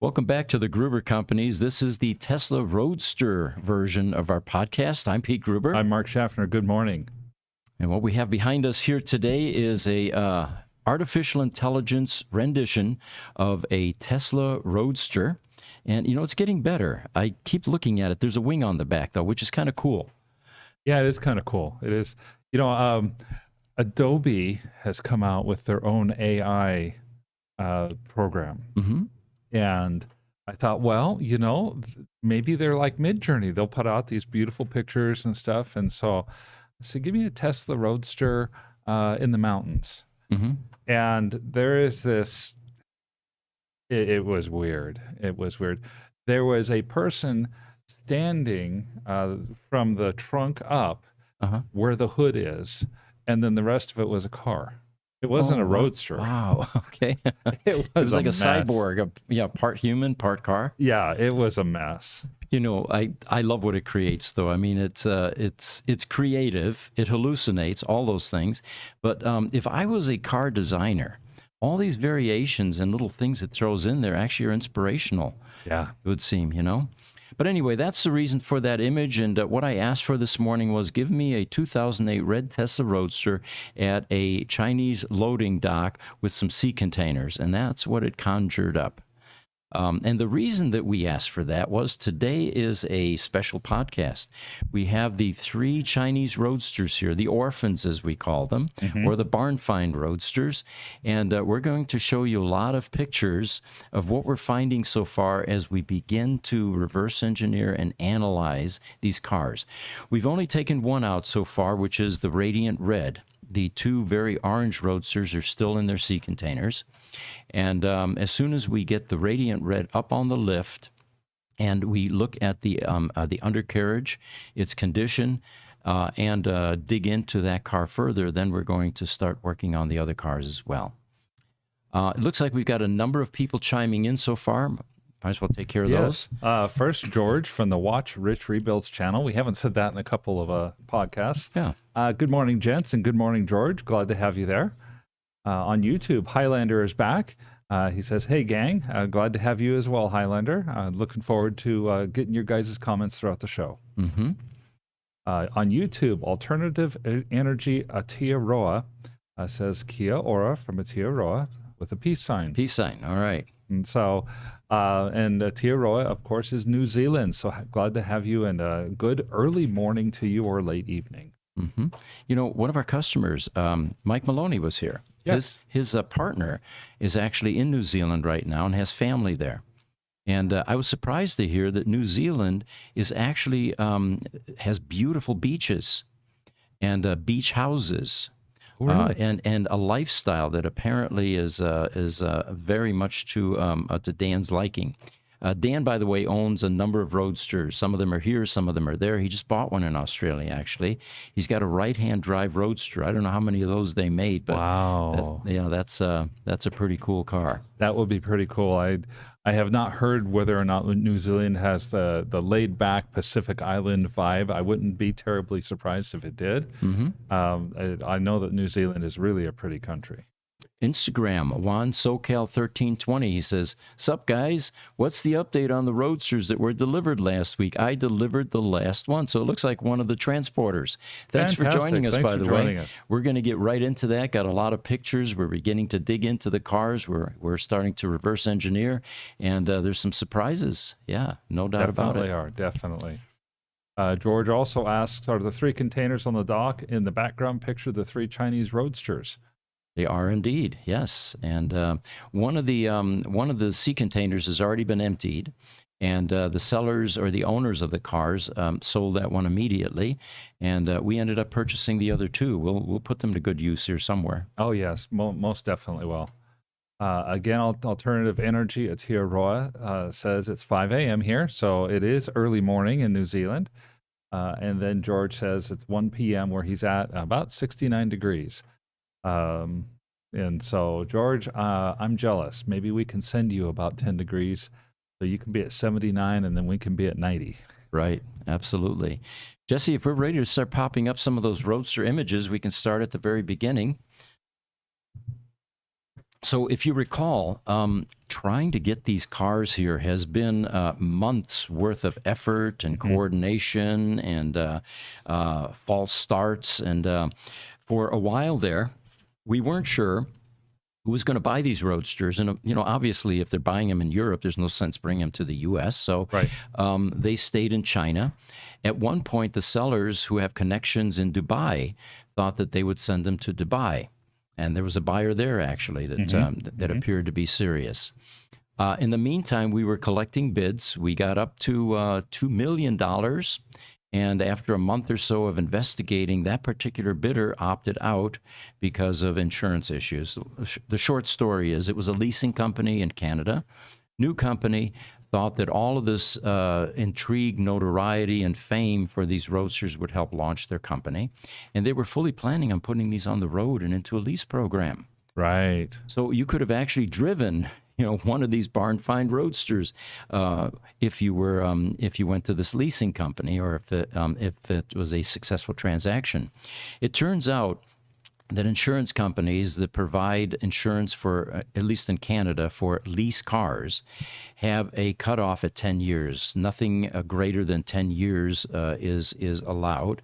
Welcome back to the Gruber Companies. This is the Tesla Roadster version of our podcast. I'm Pete Gruber. I'm Mark Schaffner. Good morning. And what we have behind us here today is a artificial intelligence rendition of a Tesla Roadster. And, you know, it's getting better. I keep looking at it. There's a wing on the back, though, which is kind of cool. Yeah, it is kind of cool. It is. Adobe has come out with their own AI program. Mm-hmm. And I thought, well, maybe they're like Midjourney. They'll put out these beautiful pictures and stuff. And so I said, give me a Tesla Roadster in the mountains. Mm-hmm. And there is this, it was weird. It was weird. There was a person standing from the trunk up where the hood is. And then the rest of it was a car. It wasn't a Roadster. Wow. Okay. It was like a mess. cyborg. Part human, part car. Yeah, it was a mess. You know, I love what it creates, though. I mean, it's creative. It hallucinates, all those things. But if I was a car designer, all these variations and little things it throws in there actually are inspirational. Yeah. It would seem, you know. But anyway, that's the reason for that image. And what I asked for this morning was give me a 2008 red Tesla Roadster at a Chinese loading dock with some sea containers. And that's what it conjured up. And the reason that we asked for that was today is a special podcast. We have the 3 Chinese Roadsters here, the orphans as we call them, or the barn find Roadsters. And we're going to show you a lot of pictures of what we're finding so far as we begin to reverse engineer and analyze these cars. We've only taken one out so far, which is the Radiant Red. The 2 very orange Roadsters are still in their sea containers. And as soon as we get the Radiant Red up on the lift and we look at the undercarriage, its condition, and dig into that car further, then we're going to start working on the other cars as well. It looks like we've got a number of people chiming in so far. Might as well take care of those. First, George from the Watch Rich Rebuilds channel. We haven't said that in a couple of podcasts. Yeah. Good morning, gents, and good morning, George. Glad to have you there. On YouTube, Highlander is back. He says, hey, gang, glad to have you as well, Highlander. Looking forward to getting your guys' comments throughout the show. Mm-hmm. On YouTube, Alternative Energy Aotearoa says Kia ora from Aotearoa with a peace sign. Peace sign, all right. And so, and Aotearoa, of course, is New Zealand. So glad to have you, and a good early morning to you or late evening. Mm-hmm. You know, one of our customers, Mike Maloney, was here. Yes. His partner is actually in New Zealand right now and has family there. And I was surprised to hear that New Zealand is actually has beautiful beaches and beach houses. Oh, really? And a lifestyle that apparently is very much to Dan's liking. Dan, by the way, owns a number of Roadsters. Some of them are here, some of them are there. He just bought one in Australia, actually. He's got a right-hand drive Roadster. I don't know how many of those they made, but wow, that's a pretty cool car. That would be pretty cool. I have not heard whether or not New Zealand has the laid-back Pacific Island vibe. I wouldn't be terribly surprised if it did. Mm-hmm. I know that New Zealand is really a pretty country. Instagram, Juan SoCal1320, he says, "Sup guys, what's the update on the Roadsters that were delivered last week? I delivered the last one." So it looks like one of the transporters. Thanks for joining us, by the way. We're going to get right into that. Got a lot of pictures. We're beginning to dig into the cars. We're starting to reverse engineer, and there's some surprises. Yeah, no doubt about it. Definitely. George also asks, are the 3 containers on the dock in the background picture the 3 Chinese Roadsters? They are indeed, yes. And one of the sea containers has already been emptied, and the sellers or the owners of the cars sold that one immediately, and we ended up purchasing the other 2. We'll put them to good use here somewhere. Oh yes, most definitely will. Again, Alternative Energy Aotearoa says it's 5 a.m. here, so it is early morning in New Zealand. And then George says it's 1 p.m. where he's at, about 69 degrees. And so, George, I'm jealous. Maybe we can send you about 10 degrees so you can be at 79 and then we can be at 90. Right, absolutely. Jesse, if we're ready to start popping up some of those Roadster images, we can start at the very beginning. So, if you recall, trying to get these cars here has been months worth of effort and coordination and false starts. And for a while there, we weren't sure who was going to buy these roadsters. And, obviously, if they're buying them in Europe, there's no sense bringing them to the U.S. So Right. they stayed in China. At one point, the sellers who have connections in Dubai thought that they would send them to Dubai. And there was a buyer there, actually, that appeared to be serious. In the meantime, we were collecting bids. We got up to $2 million. And after a month or so of investigating, that particular bidder opted out because of insurance issues. The short story is it was a leasing company in Canada, new company, thought that all of this intrigue, notoriety, and fame for these roadsters would help launch their company. And they were fully planning on putting these on the road and into a lease program. Right. So you could have actually driven, one of these barn find roadsters if you went to this leasing company, or if it was a successful transaction. It turns out that insurance companies that provide insurance for, at least in Canada, for lease cars, have a cutoff at 10 years. Nothing greater than 10 years is allowed.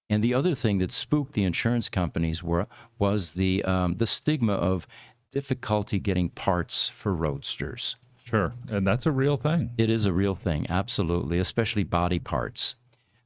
And the other thing that spooked the insurance companies was the stigma of difficulty getting parts for roadsters. Sure. And that's a real thing. It is a real thing, absolutely, especially body parts.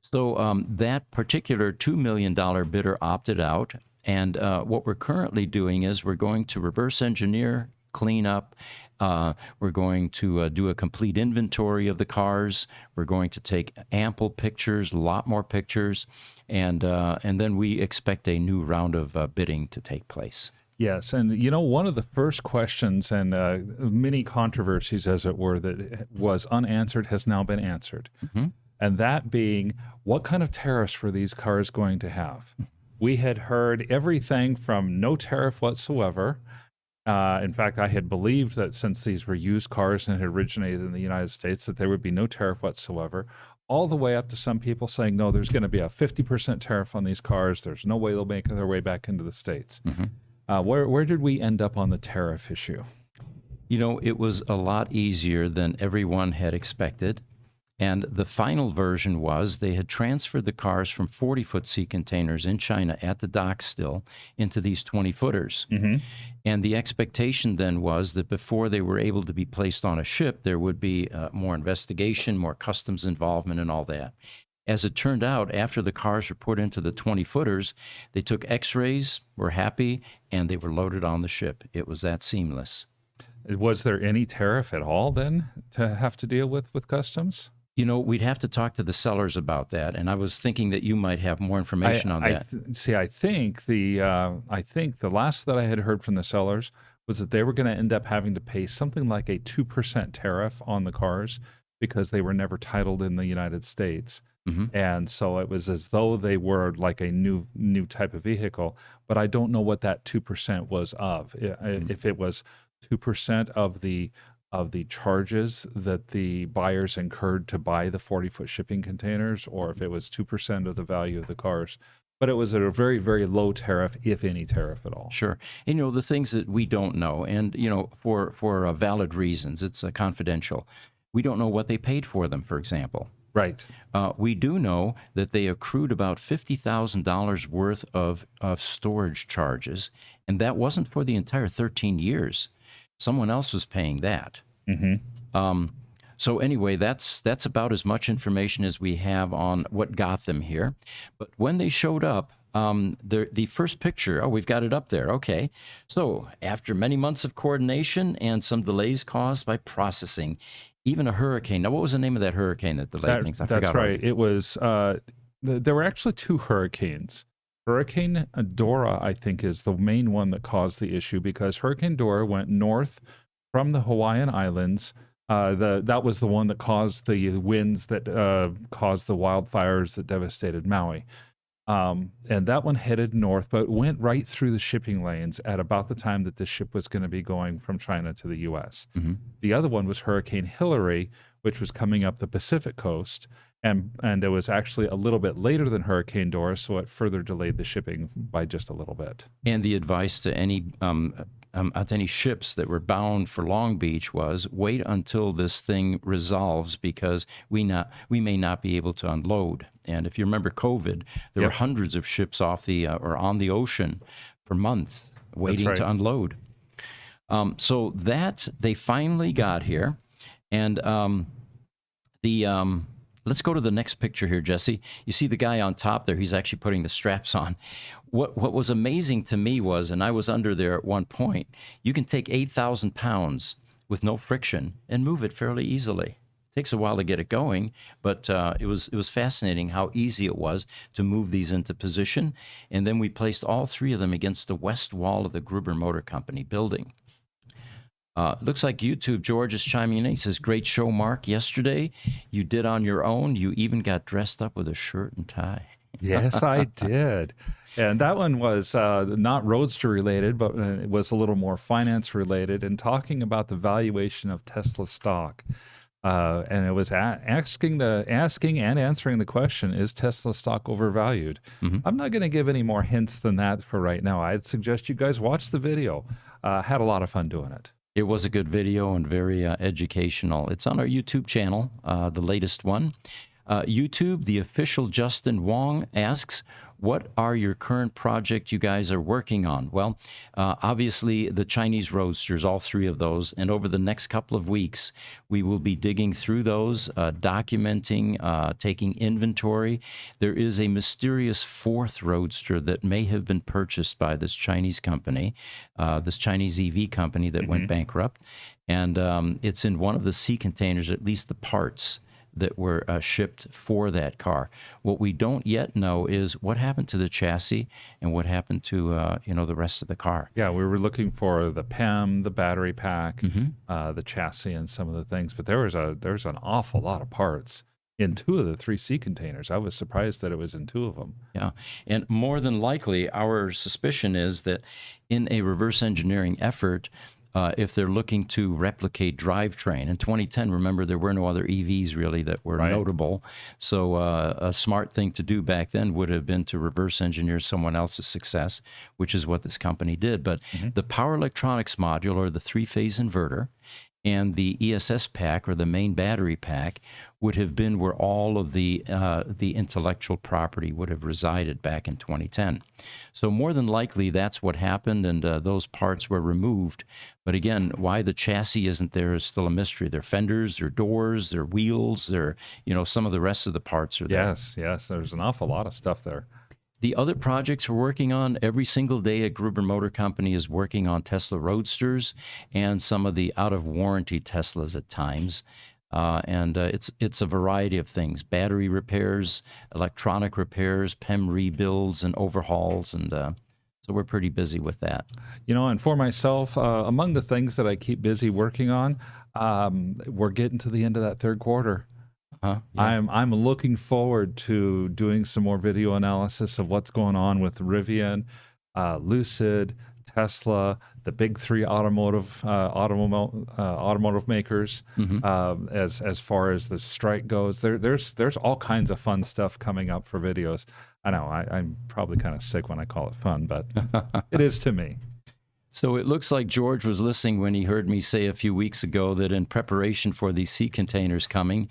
So that particular $2 million bidder opted out. And what we're currently doing is we're going to reverse engineer, clean up. We're going to do a complete inventory of the cars. We're going to take ample pictures, a lot more pictures, and then we expect a new round of bidding to take place. Yes, and one of the first questions and many controversies, as it were, that was unanswered has now been answered. And that being, what kind of tariffs were these cars going to have? We had heard everything from no tariff whatsoever. In fact, I had believed that since these were used cars and had originated in the United States, that there would be no tariff whatsoever, all the way up to some people saying, no, there's going to be a 50% tariff on these cars. There's no way they'll make their way back into the States. Where did we end up on the tariff issue? It was a lot easier than everyone had expected. And the final version was they had transferred the cars from 40-foot sea containers in China at the dock still into these 20-footers. And the expectation then was that before they were able to be placed on a ship, there would be more investigation, more customs involvement, and all that. As it turned out, after the cars were put into the 20-footers, they took x-rays, were happy, and they were loaded on the ship. It was that seamless. Was there any tariff at all then to have to deal with customs? We'd have to talk to the sellers about that, and I was thinking that you might have more information on that. I think the last that I had heard from the sellers was that they were going to end up having to pay something like a 2% tariff on the cars because they were never titled in the United States. And so it was as though they were like a new type of vehicle, but I don't know what that 2% was of. If it was 2% of the charges that the buyers incurred to buy the 40-foot shipping containers, or if it was 2% of the value of the cars. But it was at a very, very low tariff, if any tariff at all. Sure. And, the things that we don't know, and, for valid reasons, it's confidential. We don't know what they paid for them, for example. Right. We do know that they accrued about $50,000 worth of storage charges, and that wasn't for the entire 13 years. Someone else was paying that. So anyway, that's about as much information as we have on what got them here. But when they showed up, the first picture, we've got it up there. Okay. So after many months of coordination and some delays caused by processing, even a hurricane. Now, what was the name of that hurricane that delayed things? I forgot. That's right. Already. It was, there were actually two hurricanes. Hurricane Dora, I think, is the main one that caused the issue because Hurricane Dora went north from the Hawaiian Islands. That was the one that caused the winds that caused the wildfires that devastated Maui. And that one headed north, but went right through the shipping lanes at about the time that the ship was going to be going from China to the U.S. The other one was Hurricane Hillary, which was coming up the Pacific coast. And it was actually a little bit later than Hurricane Dora, so it further delayed the shipping by just a little bit. And the advice to any any ships that were bound for Long Beach was wait until this thing resolves because we may not be able to unload. And if you remember COVID, there were Yep. hundreds of ships off the or on the ocean for months waiting right. to unload. So that they finally got here, and let's go to the next picture here, Jesse. You see the guy on top there. He's actually putting the straps on. What was amazing to me was, and I was under there at one point, you can take 8,000 pounds with no friction and move it fairly easily. Takes a while to get it going, but it was fascinating how easy it was to move these into position. And then we placed all three of them against the west wall of the Gruber Motor Company building. Looks like YouTube, George is chiming in. He says, great show, Mark. Yesterday, you did on your own. You even got dressed up with a shirt and tie. Yes, I did. And that one was not Roadster related, but it was a little more finance related and talking about the valuation of Tesla stock. And it was asking and answering the question, is Tesla stock overvalued? I'm not going to give any more hints than that for right now. I'd suggest you guys watch the video. Had a lot of fun doing it. It was a good video and very educational. It's on our YouTube channel, the latest one. YouTube, the official Justin Wong asks, what are your current project you guys are working on? Well, obviously the Chinese Roadsters, all three of those. And over the next couple of weeks, we will be digging through those, documenting, taking inventory. There is a mysterious fourth Roadster that may have been purchased by this Chinese company, this Chinese EV company that went bankrupt. And it's in one of the sea containers, at least the parts that were shipped for that car. What we don't yet know is what happened to the chassis and what happened to the rest of the car. Yeah, we were looking for the PEM, the battery pack, the chassis, and some of the things. But there's an awful lot of parts in two of the three sea containers. I was surprised that it was in two of them. Yeah, and more than likely, our suspicion is that in a reverse engineering effort, if they're looking to replicate drivetrain. In 2010, remember, there were no other EVs really that were notable. So a smart thing to do back then would have been to reverse engineer someone else's success, which is what this company did. But the power electronics module, or the three-phase inverter, and the ESS pack, or the main battery pack, would have been where all of the intellectual property would have resided back in 2010. So more than likely, that's what happened, and those parts were removed. But again, why the chassis isn't there is still a mystery. Their fenders, their doors, their wheels, their, some of the rest of the parts are there. Yes, there's an awful lot of stuff there. The other projects we're working on every single day at Gruber Motor Company is working on Tesla Roadsters and some of the out-of-warranty Teslas at times. And it's a variety of things: battery repairs, electronic repairs, PEM rebuilds, and overhauls. And so we're pretty busy with that. And for myself, among the things that I keep busy working on, we're getting to the end of that third quarter. Yeah. I'm looking forward to doing some more video analysis of what's going on with Rivian, Lucid, Tesla, the big three automotive makers. As far as the strike goes, there's all kinds of fun stuff coming up for videos. I know I'm probably kind of sick when I call it fun, but it is to me. So it looks like George was listening when he heard me say a few weeks ago that in preparation for these sea containers coming,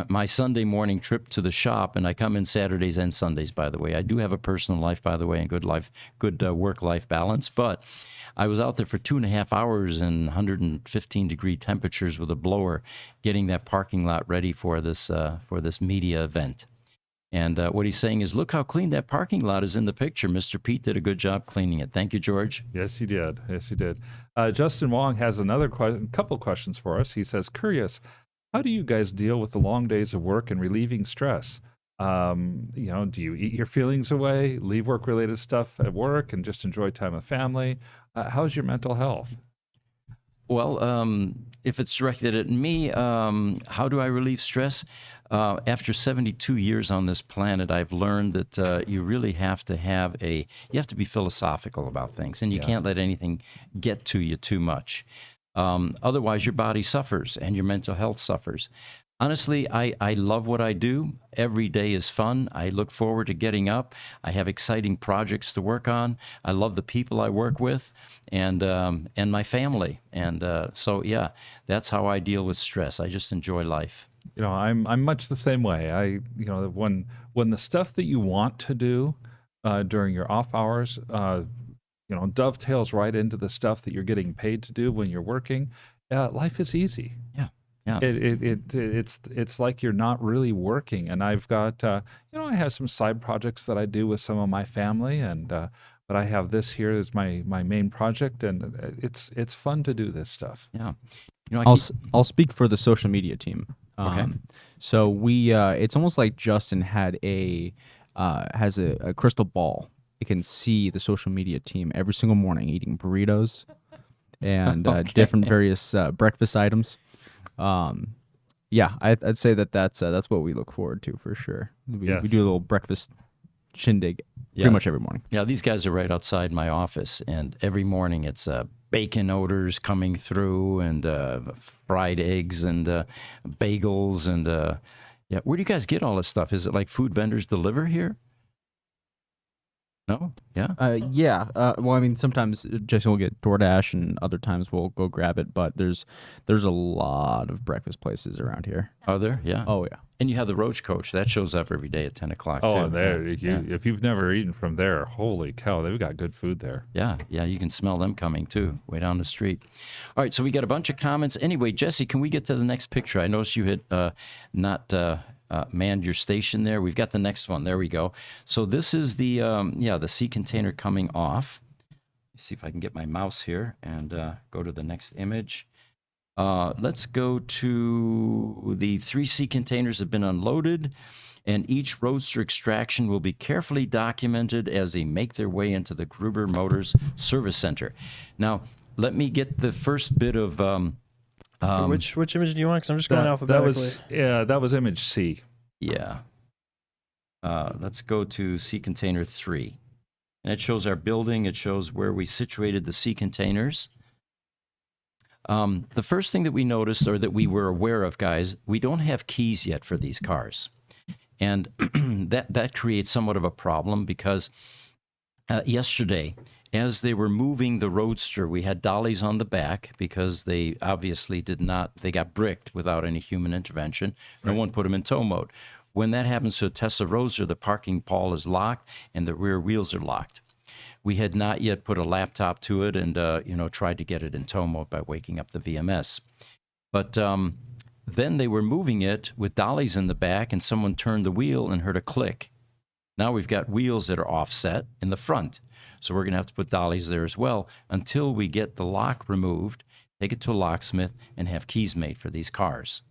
my Sunday morning trip to the shop, and I come in Saturdays and Sundays, by the way. I do have a personal life, by the way, and good work-life balance, but I was out there for 2.5 hours in 115-degree temperatures with a blower, getting that parking lot ready for this media event. And what he's saying is, look how clean that parking lot is in the picture. Mr. Pete did a good job cleaning it. Thank you, George. Yes, he did. Justin Wong has another couple questions for us. He says, curious, how do you guys deal with the long days of work and relieving stress? Do you eat your feelings away, leave work-related stuff at work, and just enjoy time with family? How's your mental health? Well, if it's directed at me, how do I relieve stress? After 72 years on this planet, I've learned that you really have to be philosophical about things, and you can't let anything get to you too much. Otherwise, your body suffers and your mental health suffers. Honestly, I love what I do. Every day is fun. I look forward to getting up. I have exciting projects to work on. I love the people I work with, and my family. And so yeah, that's how I deal with stress. I just enjoy life. I'm much the same way. When the stuff that you want to do during your off hours, dovetails right into the stuff that you're getting paid to do when you're working, life is easy. Yeah, yeah. It's like you're not really working. And I've got I have some side projects that I do with some of my family, and but I have this here as my main project, and it's fun to do this stuff. Yeah. You know, I I'll keep, I'll speak for the social media team. Okay. So we it's almost like Justin had has a crystal ball. It can see the social media team every single morning eating burritos and Okay. different various breakfast items. Yeah, I'd say that's what we look forward to for sure. We Yes. do a little breakfast shindig Yeah. pretty much every morning. Yeah, these guys are right outside my office, and every morning it's bacon odors coming through, and fried eggs, and bagels, and yeah. Where do you guys get all this stuff? Is it like food vendors deliver here? No? Yeah. Yeah. Well, I mean, sometimes Jesse will get DoorDash, and other times we'll go grab it. But there's a lot of breakfast places around here. Are there? Yeah. Oh yeah. And you have the Roach Coach that shows up every day at 10 o'clock. Oh, too. and there, Yeah. if you've never eaten from there, holy cow, they've got good food there. Yeah, yeah, you can smell them coming too, way down the street. All right, so we got a bunch of comments. Anyway, Jesse, can we get to the next picture? I noticed you had not manned your station there. We've got the next one. There we go. So this is the the sea container coming off. Let's see if I can get my mouse here and go to the next image. Let's go to the 3 sea containers have been unloaded, and each Roadster extraction will be carefully documented as they make their way into the Gruber Motors Service Center. Now, let me get the first bit of Which image do you want? Because I'm just going alphabetically. That was image C. yeah. Let's go to sea container 3. And it shows our building. It shows where we situated the sea containers. The first thing that we noticed, or that we were aware of, guys, we don't have keys yet for these cars. And that creates somewhat of a problem because yesterday, as they were moving the Roadster, we had dollies on the back because they obviously they got bricked without any human intervention. No one put them in tow mode. When that happens to a Tesla Roadster, the parking pall is locked and the rear wheels are locked. We had not yet put a laptop to it and, tried to get it in tow mode by waking up the VMS. But then they were moving it with dollies in the back, and someone turned the wheel and heard a click. Now we've got wheels that are offset in the front. So we're going to have to put dollies there as well until we get the lock removed, take it to a locksmith, and have keys made for these cars.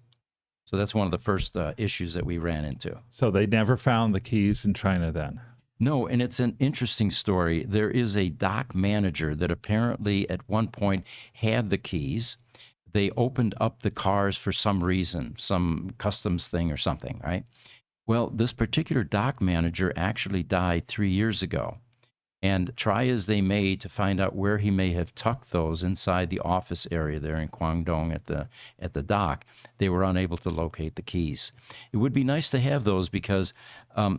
So that's one of the first issues that we ran into. So they never found the keys in China then? No, and it's an interesting story. There is a dock manager that apparently at one point had the keys. They opened up the cars for some reason, some customs thing or something, right? Well, this particular dock manager actually died 3 years ago. And try as they may to find out where he may have tucked those inside the office area there in Guangdong at the dock, they were unable to locate the keys. It would be nice to have those because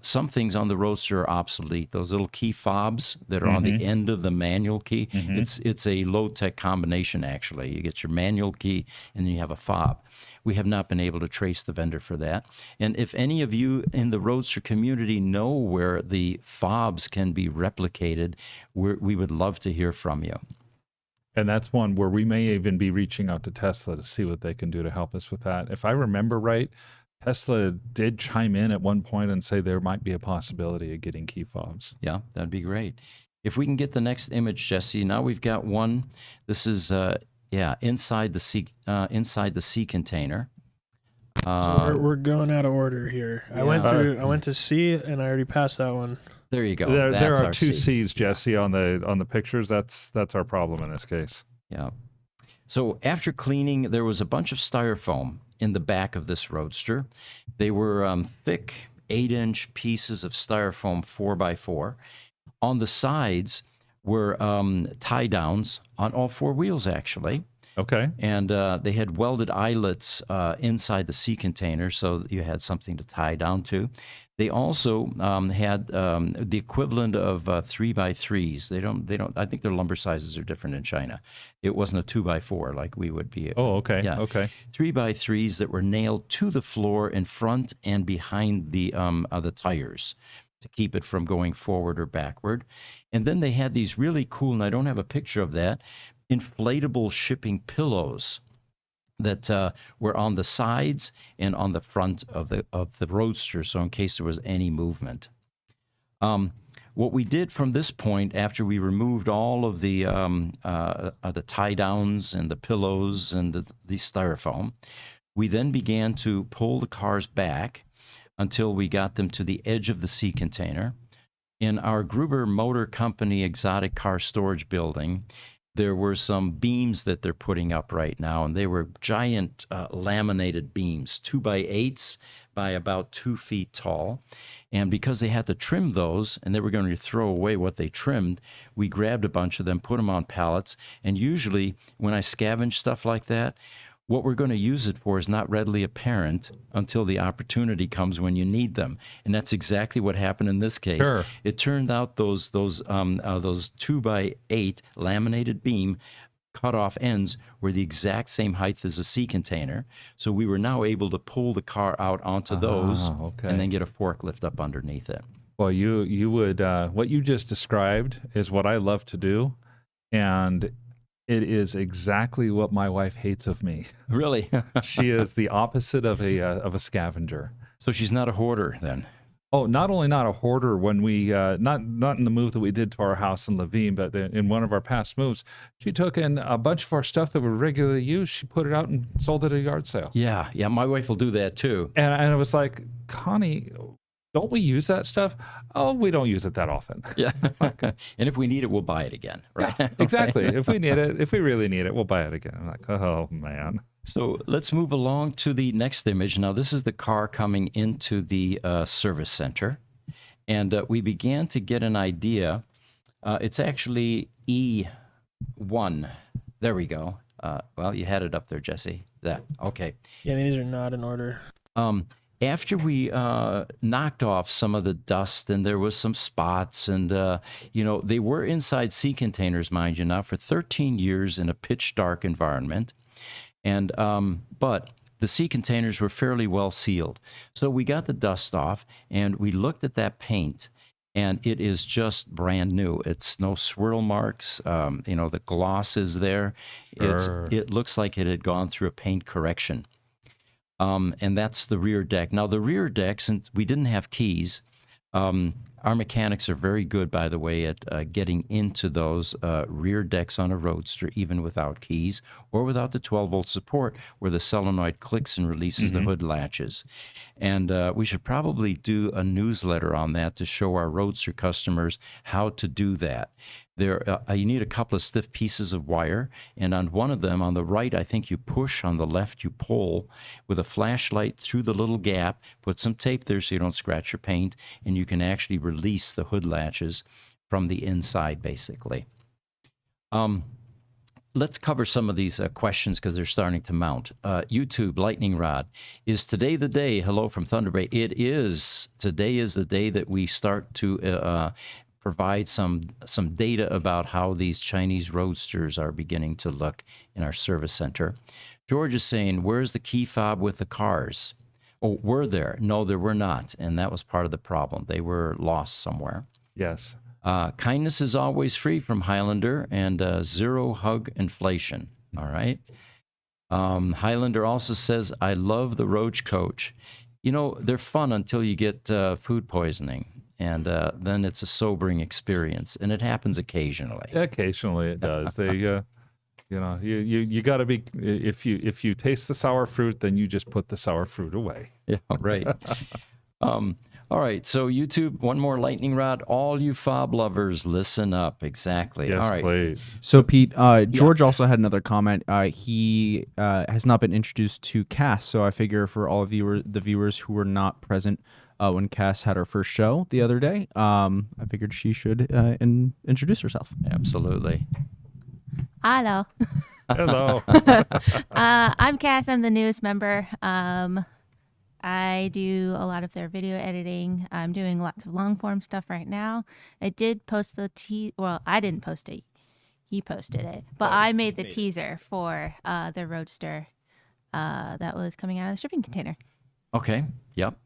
some things on the Roadster are obsolete. Those little key fobs that are on the end of the manual key, it's a low-tech combination, actually. You get your manual key and then you have a fob. We have not been able to trace the vendor for that. And if any of you in the Roadster community know where the fobs can be replicated, we would love to hear from you. And that's one where we may even be reaching out to Tesla to see what they can do to help us with that. If I remember right, Tesla did chime in at one point and say there might be a possibility of getting key fobs. Yeah, that'd be great. If we can get the next image, Jesse. Now we've got one. This is inside the sea container. So we're going out of order here. Yeah. I went to C and I already passed that one. There you go. There That's are our two C. C's, Jesse, on the pictures. That's our problem in this case. Yeah. So after cleaning, there was a bunch of styrofoam in the back of this Roadster. They were thick 8-inch pieces of styrofoam 4x4. On the sides were tie downs on all 4 wheels, actually. Okay. And they had welded eyelets inside the sea container, so that you had something to tie down to. They also had the equivalent of 3x3s. They don't. I think their lumber sizes are different in China. It wasn't a 2x4 like we would be. Oh, okay. Yeah. Okay. 3x3s that were nailed to the floor in front and behind the tires to keep it from going forward or backward. And then they had these really cool, and I don't have a picture of that, inflatable shipping pillows that were on the sides and on the front of the Roadster, so in case there was any movement. What we did from this point, after we removed all of the tie downs and the pillows and the styrofoam, we then began to pull the cars back until we got them to the edge of the sea container. In our Gruber Motor Company exotic car storage building, there were some beams that they're putting up right now, and they were giant laminated beams, 2x8s by about 2 feet tall. And because they had to trim those, and they were going to throw away what they trimmed, we grabbed a bunch of them, put them on pallets. And usually when I scavenge stuff like that, what we're going to use it for is not readily apparent until the opportunity comes when you need them, and that's exactly what happened in this case. Sure. It turned out those 2x8 laminated beam cut-off ends were the exact same height as a sea container, so we were now able to pull the car out onto those, okay. and then get a forklift up underneath it. Well, you would what you just described is what I love to do, and it is exactly what my wife hates of me. Really? She is the opposite of a scavenger. So she's not a hoarder then? Oh, not only not a hoarder when we not in the move that we did to our house in Levine, but in one of our past moves, she took in a bunch of our stuff that we regularly use. She put it out and sold it at a yard sale. Yeah, my wife will do that too. And I was like, Connie, don't we use that stuff? Oh, we don't use it that often. Yeah. And if we need it, we'll buy it again, right? Yeah, exactly. If we need it, if we really need it, we'll buy it again. I'm like, oh, man. So let's move along to the next image. Now, this is the car coming into the service center. And we began to get an idea. It's actually E1. There we go. Well, you had it up there, Jesse. That. Okay. Yeah, I mean, these are not in order. After we knocked off some of the dust, and there was some spots, and they were inside sea containers, mind you, now for 13 years in a pitch dark environment, and but the sea containers were fairly well sealed. So we got the dust off, and we looked at that paint, and it is just brand new. It's no swirl marks. The gloss is there. Sure. It looks like it had gone through a paint correction. And that's the rear deck. Now, the rear deck, since we didn't have keys, our mechanics are very good, by the way, at getting into those rear decks on a Roadster, even without keys or without the 12-volt support, where the solenoid clicks and releases the hood latches. And we should probably do a newsletter on that to show our Roadster customers how to do that. There, you need a couple of stiff pieces of wire, and on one of them, on the right, I think you push, on the left you pull with a flashlight through the little gap, put some tape there so you don't scratch your paint, and you can actually release the hood latches from the inside, basically. Let's cover some of these questions because they're starting to mount. YouTube, Lightning Rod, is today the day? Hello from Thunder Bay. It is. Today is the day that we start to provide some data about how these Chinese Roadsters are beginning to look in our service center. George is saying, where's the key fob with the cars? Oh, were there? No, there were not, and that was part of the problem. They were lost somewhere. Yes. Kindness is always free from Highlander, and zero hug inflation. All right. Highlander also says, I love the Roach Coach. They're fun until you get food poisoning. And then it's a sobering experience, and it happens occasionally. Occasionally it does. They, you got to be. If you taste the sour fruit, then you just put the sour fruit away. Yeah, right. All right. So YouTube, one more lightning rod. All you fob lovers, listen up. Exactly. Yes, all right. please. So Pete, George also had another comment. He has not been introduced to Cass, so I figure for all of the viewers who were not present when Cass had her first show the other day, I figured she should introduce herself. Absolutely. Hello. Hello. I'm Cass. I'm the newest member. I do a lot of their video editing. I'm doing lots of long form stuff right now. I did post the well, I didn't post it. He posted it, but I made the teaser for the Roadster that was coming out of the shipping container. Okay. Yep.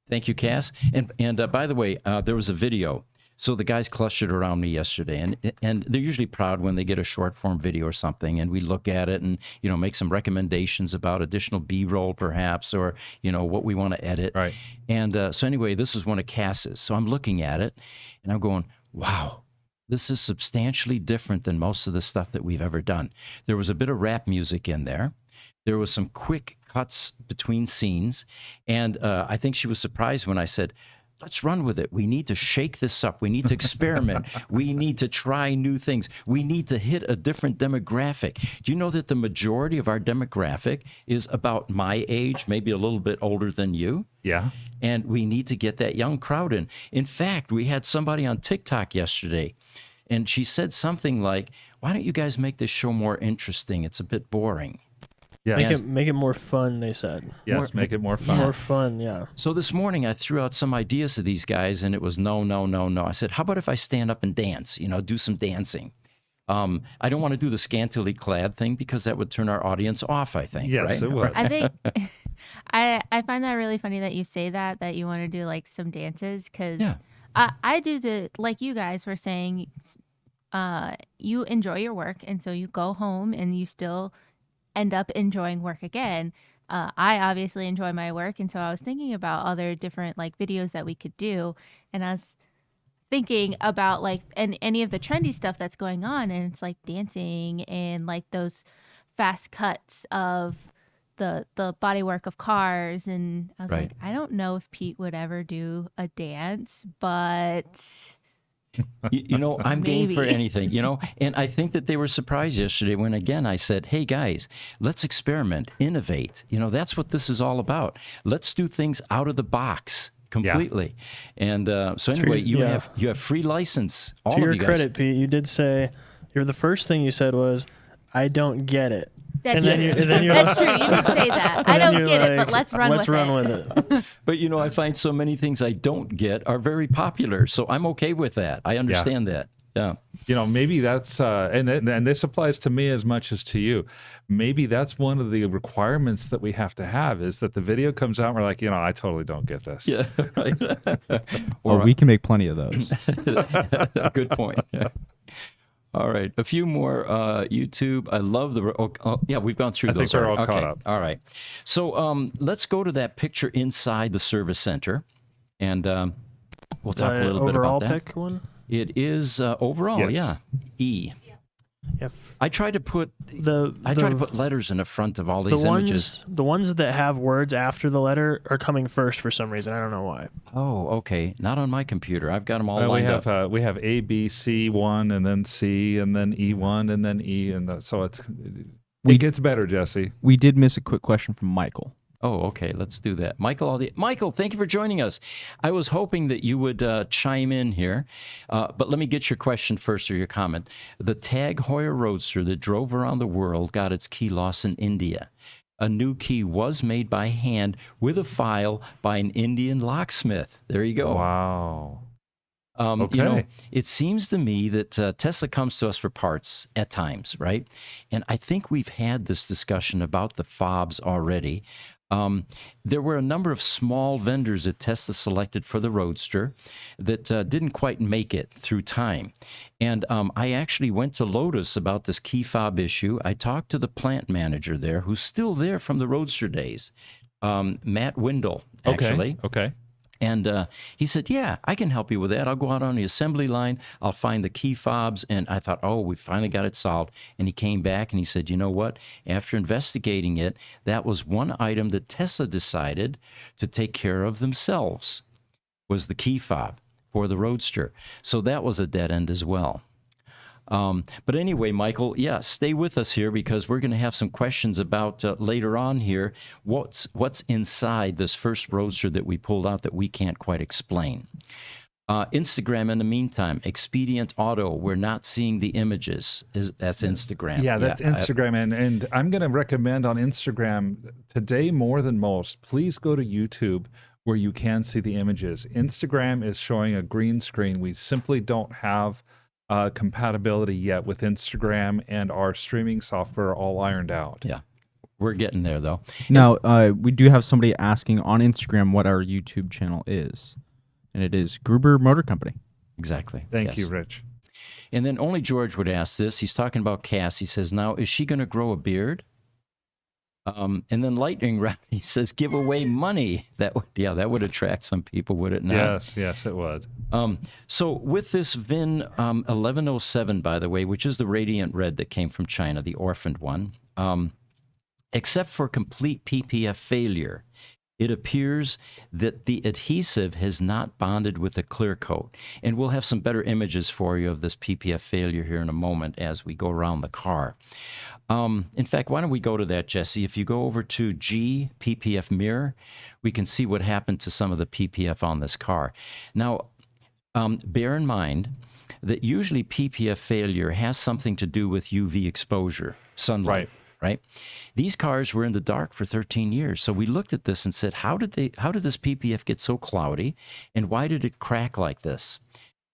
Thank you, Cass. And by the way, there was a video. So the guys clustered around me yesterday, and they're usually proud when they get a short form video or something, and we look at it and make some recommendations about additional B-roll perhaps, or what we want to edit. Right. And so anyway, this is one of Cass's. So I'm looking at it, and I'm going, wow. This is substantially different than most of the stuff that we've ever done. There was a bit of rap music in there. There was some quick cuts between scenes. And I think she was surprised when I said, let's run with it. We need to shake this up. We need to experiment. We need to try new things. We need to hit a different demographic. Do you know that the majority of our demographic is about my age, maybe a little bit older than you? Yeah. And we need to get that young crowd in. In fact, we had somebody on TikTok yesterday, and she said something like, why don't you guys make this show more interesting? It's a bit boring. Yes. Make it more fun, they said. Yes, make it more fun. More fun, yeah. So this morning I threw out some ideas to these guys, and it was no. I said, how about if I stand up and dance, do some dancing? I don't want to do the scantily clad thing because that would turn our audience off, I think. Yes, right? it would. I think I find that really funny that you say that you want to do like some dances, because I do like you guys were saying, you enjoy your work, and so you go home and you still end up enjoying work again. I obviously enjoy my work, and so I was thinking about other different like videos that we could do, and I was thinking about like any of the trendy stuff that's going on, and it's like dancing and like those fast cuts of the bodywork of cars, and I was like, I don't know if Pete would ever do a dance, but I'm game for Maybe. anything, and I think that they were surprised yesterday when, again, I said, hey, guys, let's experiment, innovate. That's what this is all about. Let's do things out of the box completely. And so anyway, you have free license. All To of your you guys. credit, Pete, you did say, the first thing you said was, I don't get it. that's And true. then you're That's true. You did say that. I and then don't you're get it, like, but let's run with it. But I find so many things I don't get are very popular, so I'm okay with that. I understand that. Yeah. Maybe that's and this applies to me as much as to you. Maybe that's one of the requirements that we have to have, is that the video comes out and we're like, I totally don't get this. Yeah. Right. Or we can make plenty of those. Good point. All right, a few more YouTube. I love yeah, we've gone through I those. think we're all Okay. caught up. All right, so let's go to that picture inside the service center, and we'll talk a little bit overall about that. pick one? It is overall, Yes. E. Yeah. I tried to put letters in the front of all these images. The ones that have words after the letter are coming first for some reason. I don't know why. Oh, okay. Not on my computer. I've got them all lined up. We have A, B, C1, and then C, and then E1, and then E, and so it gets better, Jesse. We did miss a quick question from Michael. Oh, okay. Let's do that. Michael, thank you for joining us. I was hoping that you would chime in here, but let me get your question first, or your comment. The Tag Heuer Roadster that drove around the world got its key loss in India. A new key was made by hand with a file by an Indian locksmith. There you go. Wow. Okay. It seems to me that Tesla comes to us for parts at times, right? And I think we've had this discussion about the fobs already. There were a number of small vendors that Tesla selected for the Roadster that didn't quite make it through time. And I actually went to Lotus about this key fob issue. I talked to the plant manager there, who's still there from the Roadster days, Matt Windle, actually. Okay. And he said, yeah, I can help you with that. I'll go out on the assembly line. I'll find the key fobs. And I thought, oh, we finally got it solved. And he came back and he said, you know what? After investigating it, that was one item that Tesla decided to take care of themselves, was the key fob for the Roadster. So that was a dead end as well. But anyway, Michael, stay with us here because we're going to have some questions about later on here what's inside this first Roadster that we pulled out that we can't quite explain. Instagram in the meantime, Expedient Auto, we're not seeing the images. That's Instagram. Yeah, that's Instagram. And I'm going to recommend on Instagram today more than most, please go to YouTube where you can see the images. Instagram is showing a green screen. We simply don't have compatibility yet with Instagram and our streaming software all ironed out. Yeah. We're getting there, though. Now, we do have somebody asking on Instagram what our YouTube channel is. And it is Gruber Motor Company. Exactly. Thank Yes. you, Rich. And then only George would ask this. He's talking about Cass. He says, now, is she going to grow a beard? And then Lightning Round, he says, give away money. That would attract some people, would it not? Yes, it would. So with this VIN 1107, by the way, which is the radiant red that came from China, the orphaned one, except for complete PPF failure, it appears that the adhesive has not bonded with the clear coat. And we'll have some better images for you of this PPF failure here in a moment as we go around the car. In fact, why don't we go to that, Jesse? If you go over to G PPF mirror, we can see what happened to some of the PPF on this car. Now, bear in mind that usually PPF failure has something to do with UV exposure, sunlight. Right? These cars were in the dark for 13 years. So we looked at this and said, how did this PPF get so cloudy, and why did it crack like this?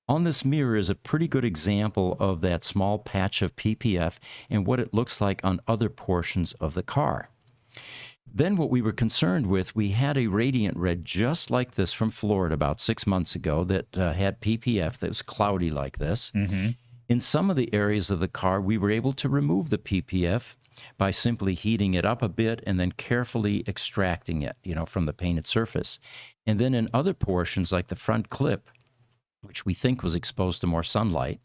On this mirror is a pretty good example of that small patch of PPF and what it looks like on other portions of the car. Then what we were concerned with, we had a radiant red just like this from Florida about 6 months ago that had PPF that was cloudy like this. Mm-hmm. In some of the areas of the car, we were able to remove the PPF by simply heating it up a bit and then carefully extracting it, from the painted surface. And then in other portions, like the front clip, which we think was exposed to more sunlight,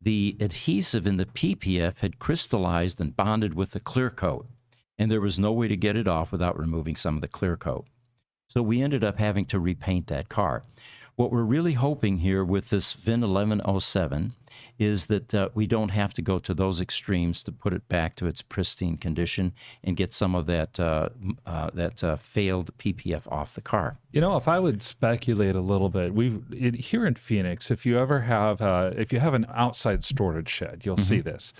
the adhesive in the PPF had crystallized and bonded with the clear coat, and there was no way to get it off without removing some of the clear coat. So we ended up having to repaint that car. What we're really hoping here with this VIN 1107 is that we don't have to go to those extremes to put it back to its pristine condition and get some of that failed PPF off the car. If I would speculate a little bit, here in Phoenix, if you have an outside storage shed, you'll see this.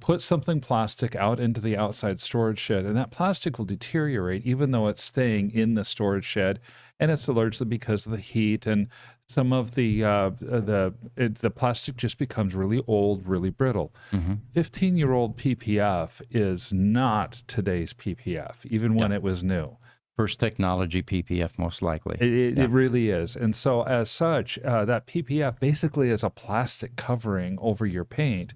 Put something plastic out into the outside storage shed, and that plastic will deteriorate even though it's staying in the storage shed, and it's largely because of the heat, and some of the plastic just becomes really old, really brittle. 15-year-old PPF is not today's PPF, even when it was new. First technology PPF, most likely. It really is. And so as such, that PPF basically is a plastic covering over your paint.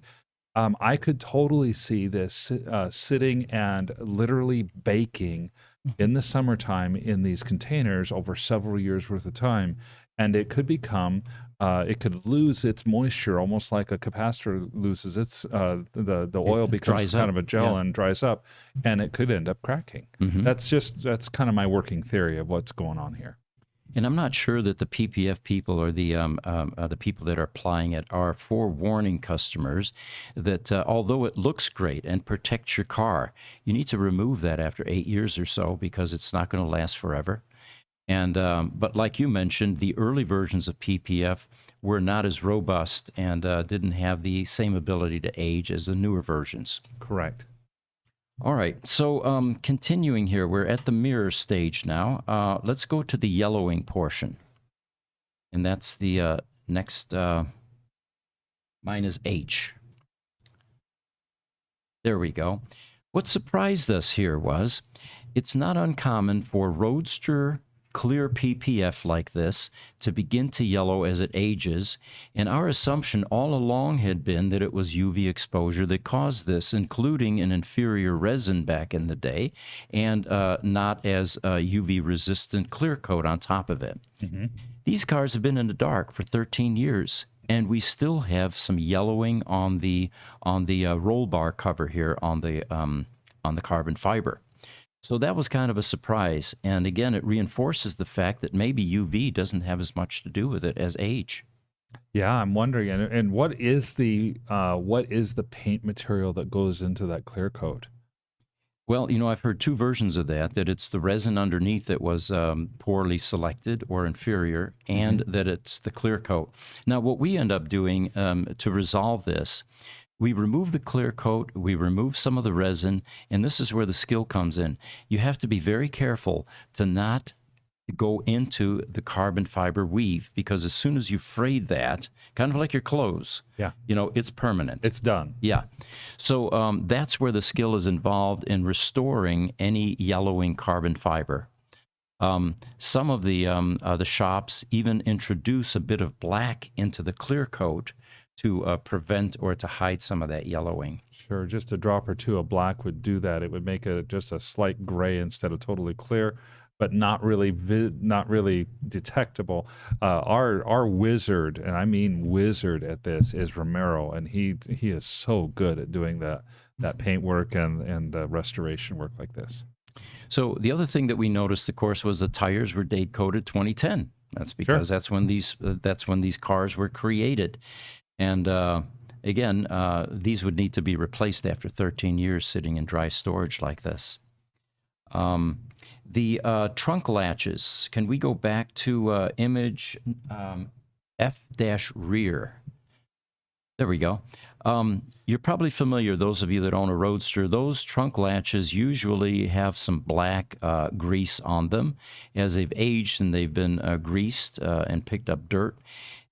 I could totally see this sitting and literally baking in the summertime in these containers over several years worth of time. And it could become, it could lose its moisture, almost like a capacitor loses its, the oil becomes kind of a gel and dries up, and it could end up cracking. That's kind of my working theory of what's going on here. And I'm not sure that the PPF people or the people that are applying it are forewarning customers that although it looks great and protects your car, you need to remove that after 8 years or so because it's not going to last forever. And but like you mentioned, the early versions of PPF were not as robust and didn't have the same ability to age as the newer versions. Correct. All right, so continuing here, we're at the mirror stage now. Let's go to the yellowing portion. And that's the next, mine is H. There we go. What surprised us here was it's not uncommon for Roadster clear PPF like this to begin to yellow as it ages, and our assumption all along had been that it was UV exposure that caused this, including an inferior resin back in the day, and not as a UV-resistant clear coat on top of it. These cars have been in the dark for 13 years, and we still have some yellowing on the roll bar cover here on the carbon fiber. So that was kind of a surprise. And again, it reinforces the fact that maybe UV doesn't have as much to do with it as age. Yeah, I'm wondering. And what is the paint material that goes into that clear coat? Well, you know, I've heard two versions of that, that it's the resin underneath that was poorly selected or inferior, and that it's the clear coat. Now, what we end up doing to resolve this, we remove the clear coat, we remove some of the resin, and this is where the skill comes in. You have to be very careful to not go into the carbon fiber weave, because as soon as you fray that, kind of like your clothes, Yeah. you know, it's permanent. It's done. Yeah. So that's where the skill is involved in restoring any yellowing carbon fiber. Some of the shops even introduce a bit of black into the clear coat to prevent or to hide some of that yellowing. Sure, just a drop or two of black would do that. It would make it just a slight gray instead of totally clear, but not really not really detectable. Our wizard, and I mean wizard at this, is Romero, and he is so good at doing that paint work and restoration work like this. So the other thing that we noticed, of course, was the tires were date coded 2010. That's because that's when these cars were created, and again, these would need to be replaced after 13 years sitting in dry storage like this. The trunk latches, can we go back to image F-rear? There we go. You're probably familiar, those of you that own a Roadster, those trunk latches usually have some black grease on them as they've aged and they've been greased and picked up dirt.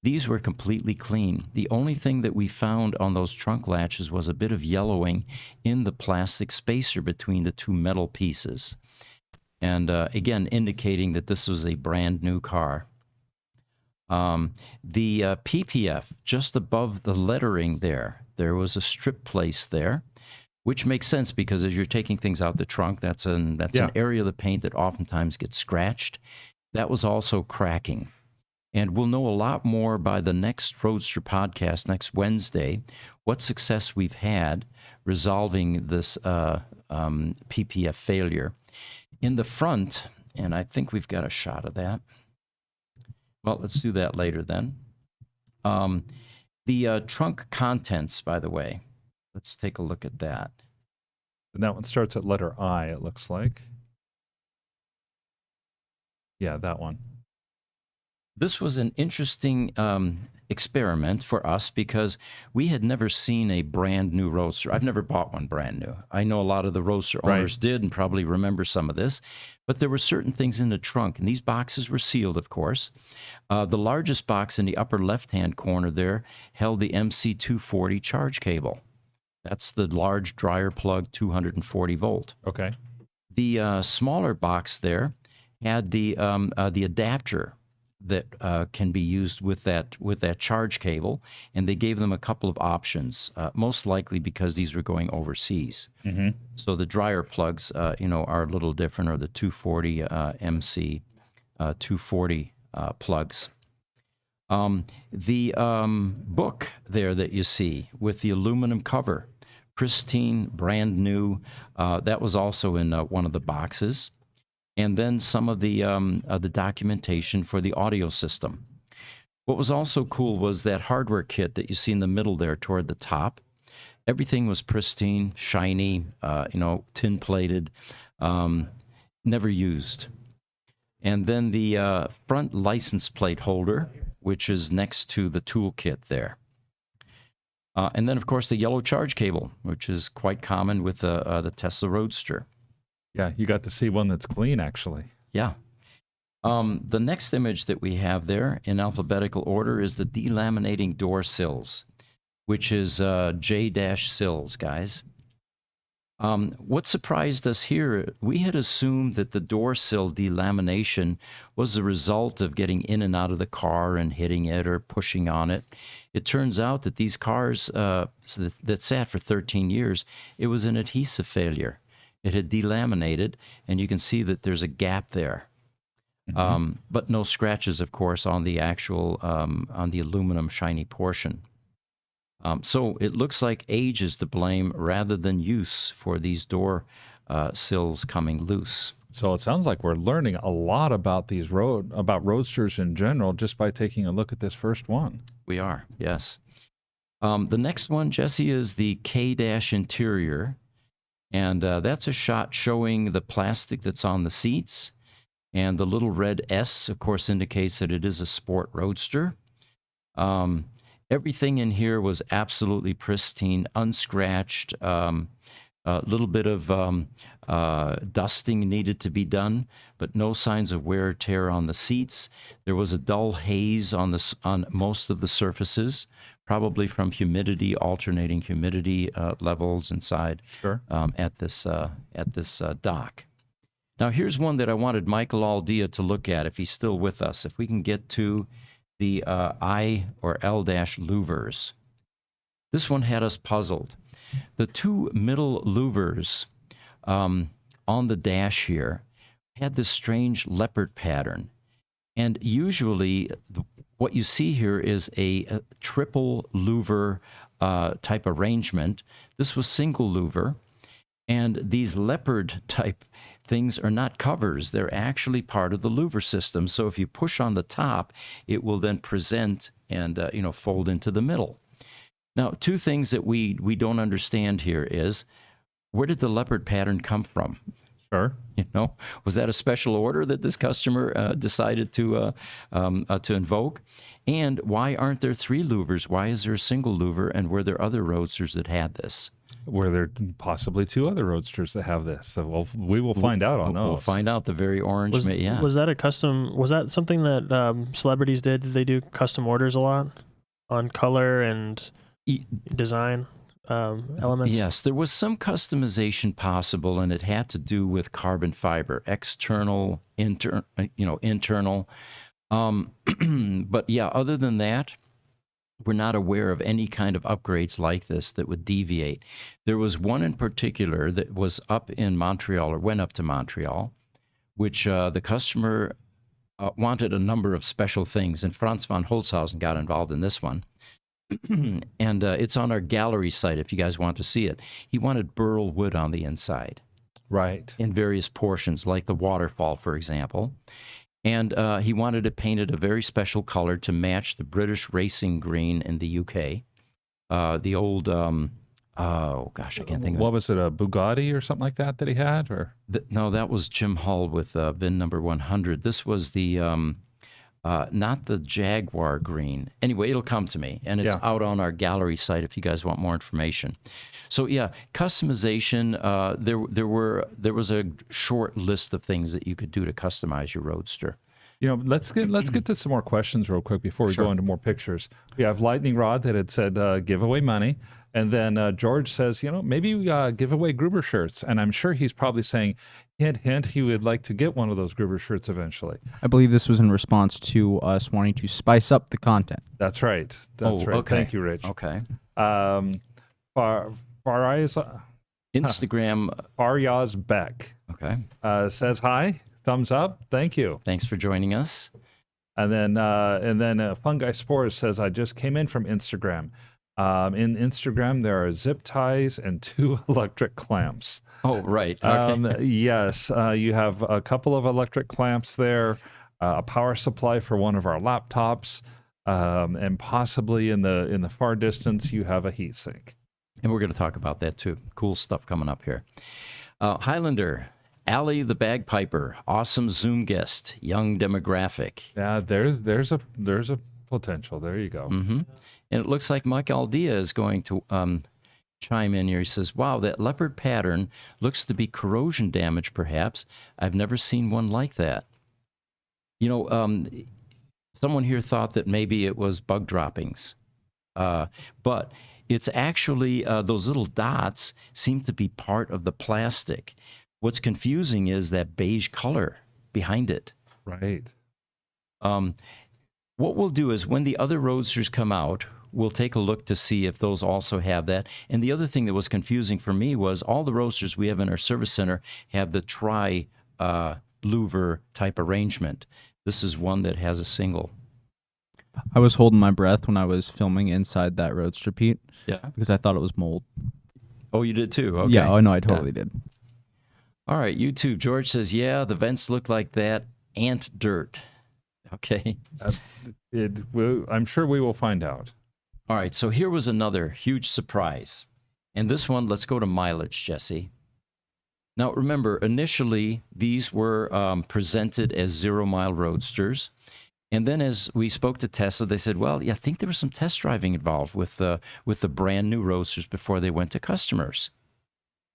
These were completely clean. The only thing that we found on those trunk latches was a bit of yellowing in the plastic spacer between the two metal pieces. And again, indicating that this was a brand new car. The PPF, just above the lettering there was a strip placed there, which makes sense because as you're taking things out the trunk, that's an area of the paint that oftentimes gets scratched. That was also cracking. And we'll know a lot more by the next Roadster podcast, next Wednesday, what success we've had resolving this PPF failure. In the front, and I think we've got a shot of that. Well, let's do that later then. The trunk contents, by the way, let's take a look at that. And that one starts at letter I, it looks like. Yeah, that one. This was an interesting experiment for us because we had never seen a brand new Roadster. I've never bought one brand new. I know a lot of the Roadster owners did and probably remember some of this, but there were certain things in the trunk, and these boxes were sealed, of course. The largest box in the upper left-hand corner there held the MC240 charge cable. That's the large dryer plug 240 volt. Okay. The smaller box there had the adapter that can be used with that charge cable, and they gave them a couple of options, most likely because these were going overseas. Mm-hmm. So the dryer plugs, are a little different, or the 240 MC 240 plugs. The book there that you see with the aluminum cover, pristine, brand new, that was also in one of the boxes. And then some of the documentation for the audio system. What was also cool was that hardware kit that you see in the middle there toward the top. Everything was pristine, shiny, tin-plated, never used. And then the front license plate holder, which is next to the toolkit there. And then, of course, the yellow charge cable, which is quite common with the Tesla Roadster. Yeah, you got to see one that's clean, actually. Yeah. The next image that we have there in alphabetical order is the delaminating door sills, which is J-sills, guys. What surprised us here, we had assumed that the door sill delamination was the result of getting in and out of the car and hitting it or pushing on it. It turns out that these cars that sat for 13 years, it was an adhesive failure. It had delaminated, and you can see that there's a gap there. Mm-hmm. But no scratches, of course, on the actual, on the aluminum shiny portion. So it looks like age is to blame rather than use for these door sills coming loose. So it sounds like we're learning a lot about these Roadsters in general just by taking a look at this first one. We are, yes. The next one, Jesse, is the K-interior. And that's a shot showing the plastic that's on the seats. And the little red S, of course, indicates that it is a sport roadster. Everything in here was absolutely pristine, unscratched. A little bit of dusting needed to be done, but no signs of wear or tear on the seats. There was a dull haze on most of the surfaces, probably from humidity, alternating humidity levels inside. Sure. At this dock. Now, here's one that I wanted Michael Aldea to look at if he's still with us. If we can get to the I or L-dash louvers. This one had us puzzled. The two middle louvers on the dash here had this strange leopard pattern. And usually what you see here is a triple louver type arrangement. This was single louver. And these leopard type things are not covers. They're actually part of the louver system. So if you push on the top, it will then present and fold into the middle. Now, two things that we don't understand here is, where did the leopard pattern come from? Sure. Was that a special order that this customer decided to invoke? And why aren't there three louvers? Why is there a single louver? And were there other roadsters that had this? Were there possibly two other roadsters that have this? So we will find out on those. We'll find out. The very orange. Was that a custom? Was that something that celebrities did? Did they do custom orders a lot on color and design elements? Yes, there was some customization possible, and it had to do with carbon fiber, external, internal. But yeah, other than that, we're not aware of any kind of upgrades like this that would deviate. There was one in particular that was up in Montreal, or went up to Montreal, which the customer wanted a number of special things, and Franz von Holzhausen got involved in this one. And it's on our gallery site if you guys want to see it. He wanted burl wood on the inside. Right. In various portions, like the waterfall, for example. And he wanted it painted a very special color to match the British racing green in the UK. The old, I can't think of it. What was it, a Bugatti or something like that he had? Or No, that was Jim Hull with VIN number 100. This was the, not the Jaguar green. Anyway, it'll come to me. And it's out on our gallery site if you guys want more information. So yeah, customization. There was a short list of things that you could do to customize your Roadster. Let's get to some more questions real quick before we go into more pictures. We have Lightning Rod that had said give away money, and then George says, maybe give away Gruber shirts, and I'm sure he's probably saying, hint, hint, he would like to get one of those Gruber shirts eventually. I believe this was in response to us wanting to spice up the content. That's right. That's right. Okay. Thank you, Rich. Okay. Instagram. Faryaz Beck. Okay. Says hi. Thumbs up. Thank you. Thanks for joining us. And then Fungi Spores says, I just came in from Instagram. In Instagram, there are zip ties and 2 electric clamps. Oh, right. Okay. Yes, you have a couple of electric clamps there, a power supply for one of our laptops, and possibly in the far distance, you have a heatsink. And we're going to talk about that too. Cool stuff coming up here. Highlander, Allie the Bagpiper, awesome Zoom guest, young demographic. Yeah, there's a potential. There you go. Mm-hmm. And it looks like Mike Aldea is going to chime in here. He says, wow, that leopard pattern looks to be corrosion damage, perhaps. I've never seen one like that. Someone here thought that maybe it was bug droppings. But it's actually, those little dots seem to be part of the plastic. What's confusing is that beige color behind it. Right. What we'll do is when the other Roadsters come out, we'll take a look to see if those also have that. And the other thing that was confusing for me was all the Roadsters we have in our service center have the tri-louver type arrangement. This is one that has a single. I was holding my breath when I was filming inside that Roadster, Pete. Yeah. Because I thought it was mold. Oh, you did too? Okay. Yeah, no, I totally did. All right, YouTube. George says, yeah, the vents look like that. Ant dirt. Okay. I'm sure we will find out. All right, so here was another huge surprise. And this one, let's go to mileage, Jesse. Now, remember, initially, these were presented as 0-mile roadsters. And then as we spoke to Tesla, they said, well, yeah, I think there was some test driving involved with the brand new roadsters before they went to customers.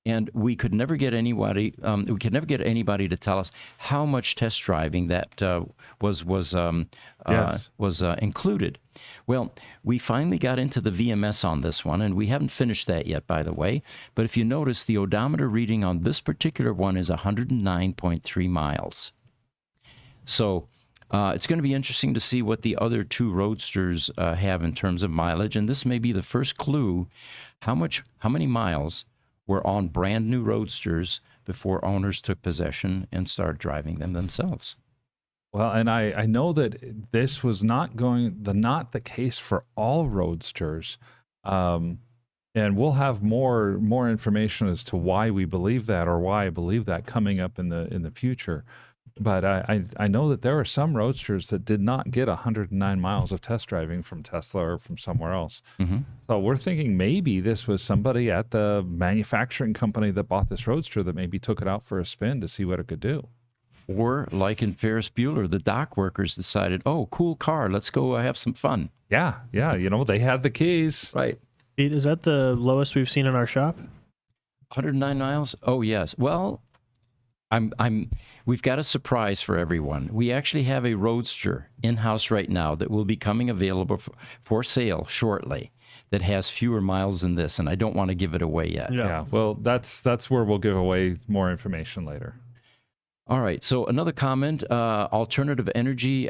And we could never get anybody. We could never get anybody to tell us how much test driving that was included. Well, we finally got into the VMS on this one, and we haven't finished that yet, by the way. But if you notice, the odometer reading on this particular one is 109.3 miles. So it's going to be interesting to see what the other two roadsters have in terms of mileage, and this may be the first clue how many miles were on brand new roadsters before owners took possession and started driving them themselves. Well, and I know that this was not the case for all roadsters, and we'll have more information as to why we believe that, or why I believe that, coming up in the future. But I know that there are some roadsters that did not get 109 miles of test driving from Tesla or from somewhere else. Mm-hmm. So we're thinking maybe this was somebody at the manufacturing company that bought this roadster that maybe took it out for a spin to see what it could do. Or like in Ferris Bueller, the dock workers decided, oh, cool car, let's go have some fun. Yeah, they had the keys. Right. Pete, is that the lowest we've seen in our shop? 109 miles? Oh, yes. Well, we've got a surprise for everyone. We actually have a Roadster in-house right now that will be coming available for sale shortly that has fewer miles than this, and I don't want to give it away yet. Yeah. Well, that's where we'll give away more information later. All right. So another comment, alternative energy,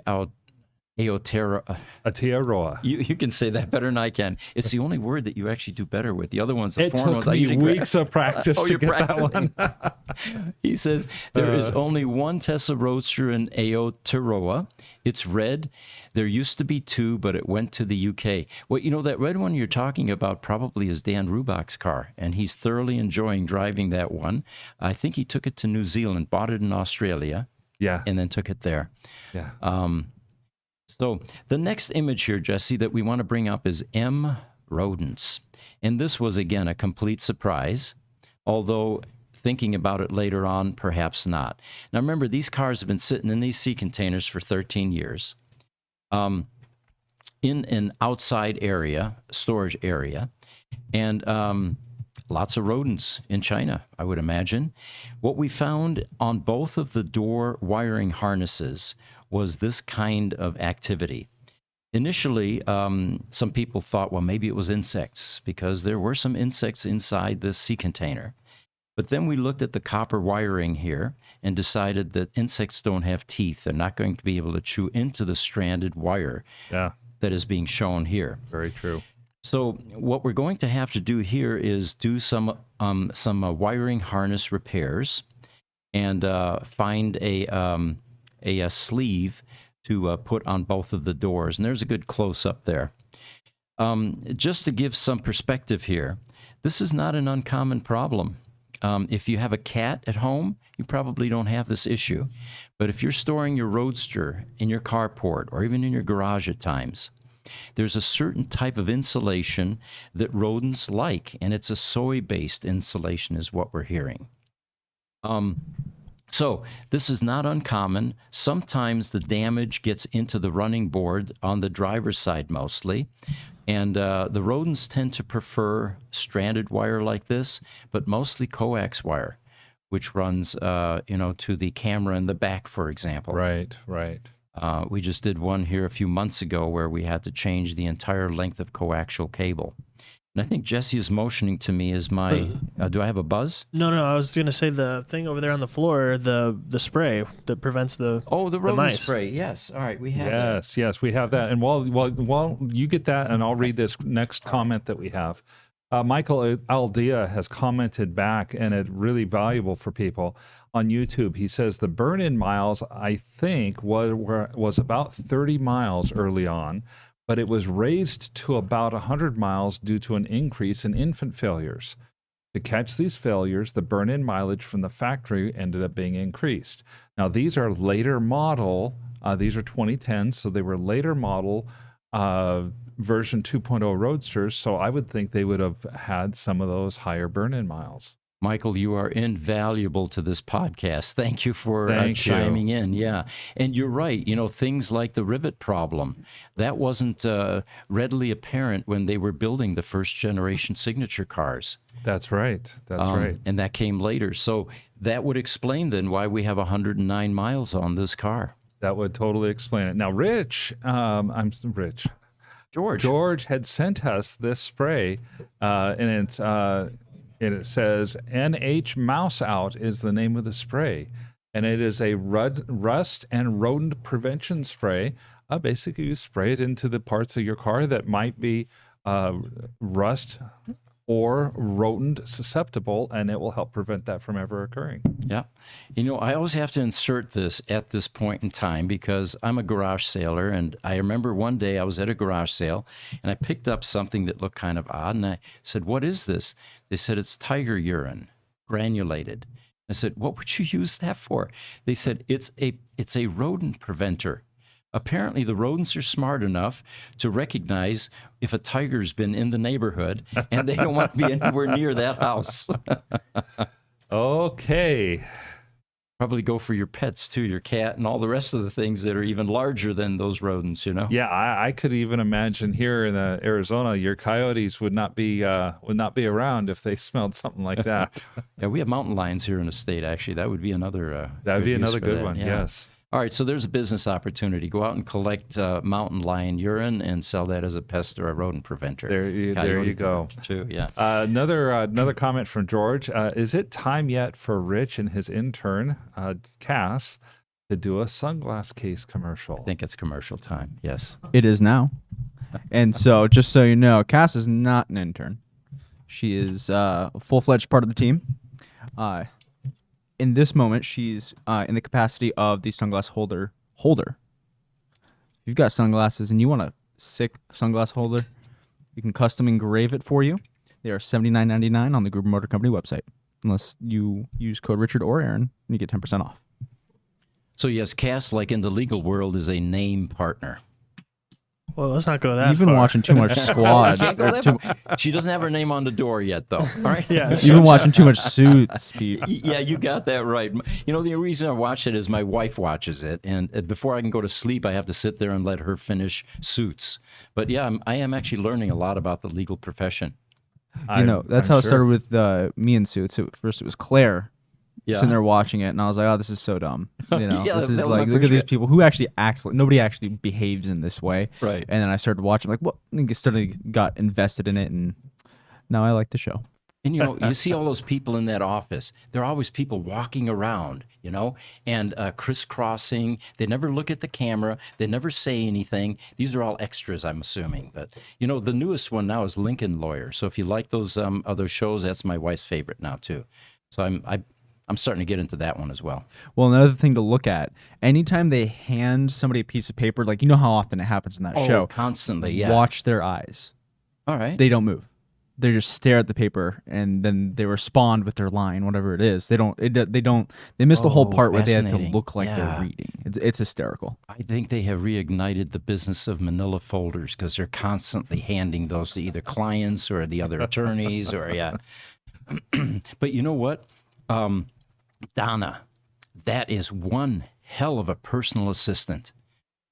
Aotearoa. You can say that better than I can. It's the only word that you actually do better with. The other ones, the It foreign ones, took I me usually weeks of practice to you're get practicing. that one. He says there is only one Tesla Roadster in Aotearoa. It's red. There used to be two, but it went to the UK. Well, that red one you're talking about probably is Dan Rubach's car, and he's thoroughly enjoying driving that one. I think he took it to New Zealand, bought it in Australia, Yeah. and then took it there. Yeah. So the next image here, Jesse, that we want to bring up is M. Rodents. And this was, again, a complete surprise, although thinking about it later on, perhaps not. Now, remember, these cars have been sitting in these sea containers for 13 years in an outside area, storage area, and lots of rodents in China, I would imagine. What we found on both of the door wiring harnesses was this kind of activity. Initially, some people thought, well, maybe it was insects, because there were some insects inside the sea container. But then we looked at the copper wiring here and decided that insects don't have teeth. They're not going to be able to chew into the stranded wire Yeah. that is being shown here. Very true. So what we're going to have to do here is do some wiring harness repairs and find a sleeve to put on both of the doors. And there's a good close-up there. Just to give some perspective here, this is not an uncommon problem. If you have a cat at home, you probably don't have this issue. But if you're storing your Roadster in your carport or even in your garage at times, there's a certain type of insulation that rodents like, and it's a soy-based insulation is what we're hearing. So this is not uncommon. Sometimes the damage gets into the running board on the driver's side mostly. And the rodents tend to prefer stranded wire like this, but mostly coax wire, which runs, to the camera in the back, for example. Right. We just did one here a few months ago where we had to change the entire length of coaxial cable. And I think Jesse is motioning to me as my, do I have a buzz? No, I was going to say the thing over there on the floor, the spray that prevents the rodent mice. spray. Yes. All right, we have that. Yes, we have that. And while you get that, and I'll read this next comment that we have. Michael Aldea has commented back, and it's really valuable for people on YouTube. He says the burn-in miles, I think, was about 30 miles early on, but it was raised to about 100 miles due to an increase in infant failures. To catch these failures, the burn-in mileage from the factory ended up being increased. Now, these are later model. These are 2010s, so they were later model version 2.0 Roadsters, so I would think they would have had some of those higher burn-in miles. Michael, you are invaluable to this podcast. Thank you for Thank you. chiming in. Yeah. And you're right. Things like the rivet problem, that wasn't readily apparent when they were building the first generation signature cars. That's right. That's right. And that came later. So that would explain then why we have 109 miles on this car. That would totally explain it. Now, Rich, Rich. George had sent us this spray, and it says NH Mouse Out is the name of the spray, and it is a rust and rodent prevention spray. Basically, you spray it into the parts of your car that might be rust or rodent susceptible, and it will help prevent that from ever occurring. Yeah. I always have to insert this at this point in time because I'm a garage sailor, and I remember one day I was at a garage sale, and I picked up something that looked kind of odd, and I said, "What is this?" They said, "It's tiger urine, granulated." I said, "What would you use that for?" They said, it's a rodent preventer. Apparently, the rodents are smart enough to recognize if a tiger's been in the neighborhood, and they don't want to be anywhere near that house. Okay. Probably go for your pets too, your cat and all the rest of the things that are even larger than those rodents, Yeah, I could even imagine here in Arizona, your coyotes would not be around if they smelled something like that. Yeah, we have mountain lions here in the state, actually. That would be another good one, yeah. yes. All right, so there's a business opportunity. Go out and collect mountain lion urine and sell that as a pest or a rodent preventer. There you go. Too, yeah. Another comment from George. Is it time yet for Rich and his intern, Cass, to do a sunglass case commercial? I think it's commercial time, yes. It is now. And so, just so you know, Cass is not an intern. She is a full-fledged part of the team. In this moment, she's in the capacity of the sunglass holder. If you've got sunglasses and you want a sick sunglass holder, we can custom engrave it for you. They are $79.99 on the Gruber Motor Company website. Unless you use code Richard or Aaron, and you get 10% off. So yes, Cass, like in the legal world, is a name partner. Well, let's not go that You've been far. watching too much Squad. Can't go that far. She doesn't have her name on the door yet, though. All right. Yeah, You've been watching too much Suits, Pete. Yeah, you got that right. The reason I watch it is my wife watches it, and before I can go to sleep, I have to sit there and let her finish Suits. But yeah, I am actually learning a lot about the legal profession. That's how it started with me and Suits. First, it was Claire. Yeah. Sitting there watching it, and I was like, "Oh, this is so dumb." Yeah, this is that was like, my look first at these people who actually acts like nobody actually behaves in this way. Right. And then I started watching, like, what? I think I suddenly got invested in it, and now I like the show. And, you see all those people in that office. There are always people walking around, and crisscrossing. They never look at the camera. They never say anything. These are all extras, I'm assuming. But, the newest one now is Lincoln Lawyer. So if you like those other shows, that's my wife's favorite now, too. So I'm starting to get into that one as well. Well, another thing to look at, anytime they hand somebody a piece of paper, like, how often it happens in that show. Constantly, yeah. Watch their eyes. All right. They don't move. They just stare at the paper, and then they respond with their line, whatever it is. They miss the whole part where they have to look like they're reading. It's hysterical. I think they have reignited the business of manila folders because they're constantly handing those to either clients or the other attorneys or, yeah. But you know what? Donna, that is one hell of a personal assistant.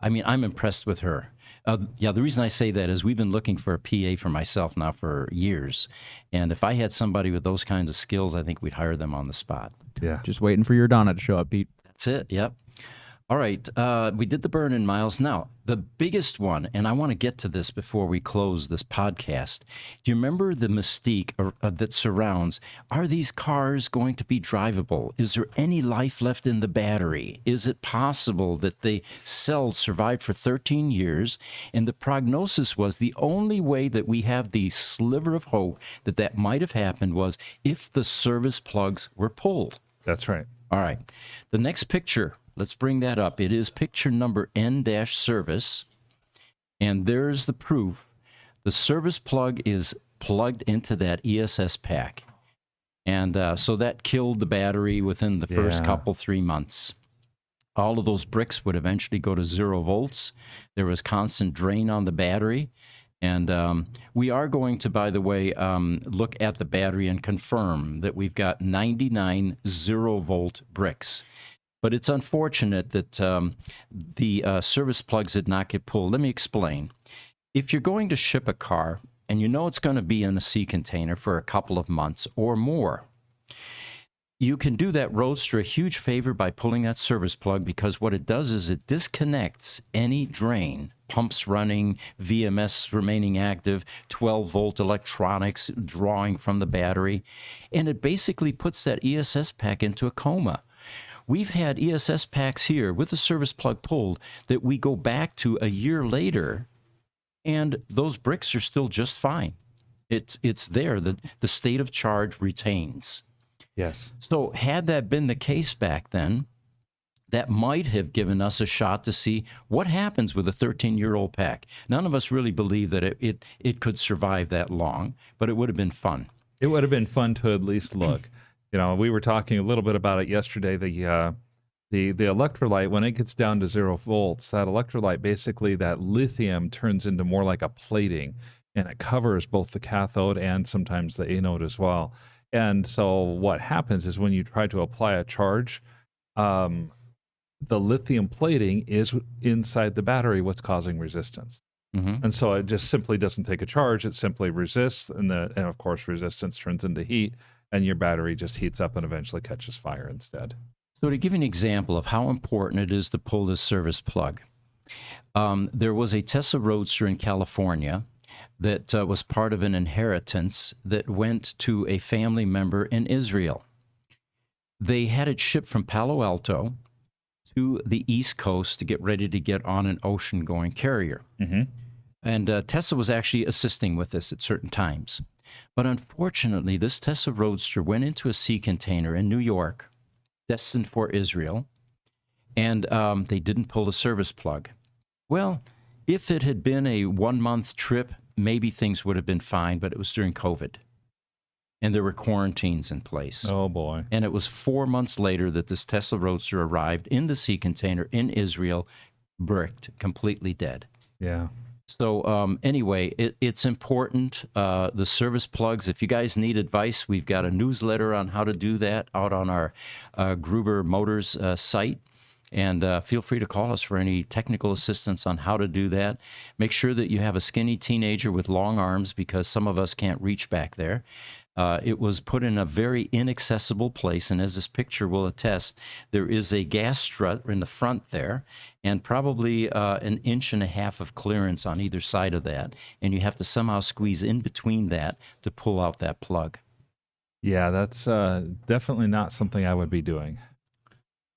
I mean, I'm impressed with her. The reason I say that is we've been looking for a PA for myself now for years. And if I had somebody with those kinds of skills, I think we'd hire them on the spot. Yeah. Just waiting for your Donna to show up, Pete. That's it. Yep. All right. We did the burn-in miles. Now, the biggest one, and I want to get to this before we close this podcast. Do you remember the mystique that surrounds, are these cars going to be drivable? Is there any life left in the battery? Is it possible that the cells survived for 13 years? And the prognosis was the only way that we have the sliver of hope that might have happened was if the service plugs were pulled. That's right. All right. The next picture. Let's bring that up. It is picture number N-service, and there's the proof. The service plug is plugged into that ESS pack, and so that killed the battery within the first 3 months. All of those bricks would eventually go to 0 volts. There was constant drain on the battery, And we are going to, by the way, look at the battery and confirm that we've got 99 0-volt bricks. But it's unfortunate that the service plugs did not get pulled. Let me explain. If you're going to ship a car and you know it's going to be in a sea container for a couple of months or more, you can do that Roadster a huge favor by pulling that service plug, because what it does is it disconnects any drain, pumps running, VMS remaining active, 12-volt electronics drawing from the battery, and it basically puts that ESS pack into a coma. We've had ESS packs here with the service plug pulled that we go back to a year later, and those bricks are still just fine. It's there. The state of charge retains. Yes. So had that been the case back then, that might have given us a shot to see what happens with a 13-year-old pack. None of us really believe that it could survive that long, but it would have been fun. It would have been fun to at least look. We were talking a little bit about it yesterday. The electrolyte, when it gets down to 0 volts, that electrolyte, basically that lithium turns into more like a plating, and it covers both the cathode and sometimes the anode as well. And so what happens is when you try to apply a charge, the lithium plating is inside the battery what's causing resistance. Mm-hmm. And so it just simply doesn't take a charge. It simply resists. And of course, resistance turns into heat, and your battery just heats up and eventually catches fire instead. So to give you an example of how important it is to pull this service plug, there was a Tesla Roadster in California that was part of an inheritance that went to a family member in Israel. They had it shipped from Palo Alto to the East Coast to get ready to get on an ocean-going carrier. Mm-hmm. And Tesla was actually assisting with this at certain times. But unfortunately, this Tesla Roadster went into a sea container in New York, destined for Israel, and they didn't pull the service plug. Well, if it had been a 1-month trip, maybe things would have been fine, but it was during COVID, and there were quarantines in place. Oh, boy. And it was 4 months later that this Tesla Roadster arrived in the sea container in Israel, bricked, completely dead. Yeah. So anyway, it's important. The service plugs, if you guys need advice, we've got a newsletter on how to do that out on our Gruber Motors site. And feel free to call us for any technical assistance on how to do that. Make sure that you have a skinny teenager with long arms, because some of us can't reach back there. It was put in a very inaccessible place, and as this picture will attest, there is a gas strut in the front there, and probably 1.5 inches of clearance on either side of that, and you have to somehow squeeze in between that to pull out that plug. Yeah, that's definitely not something I would be doing.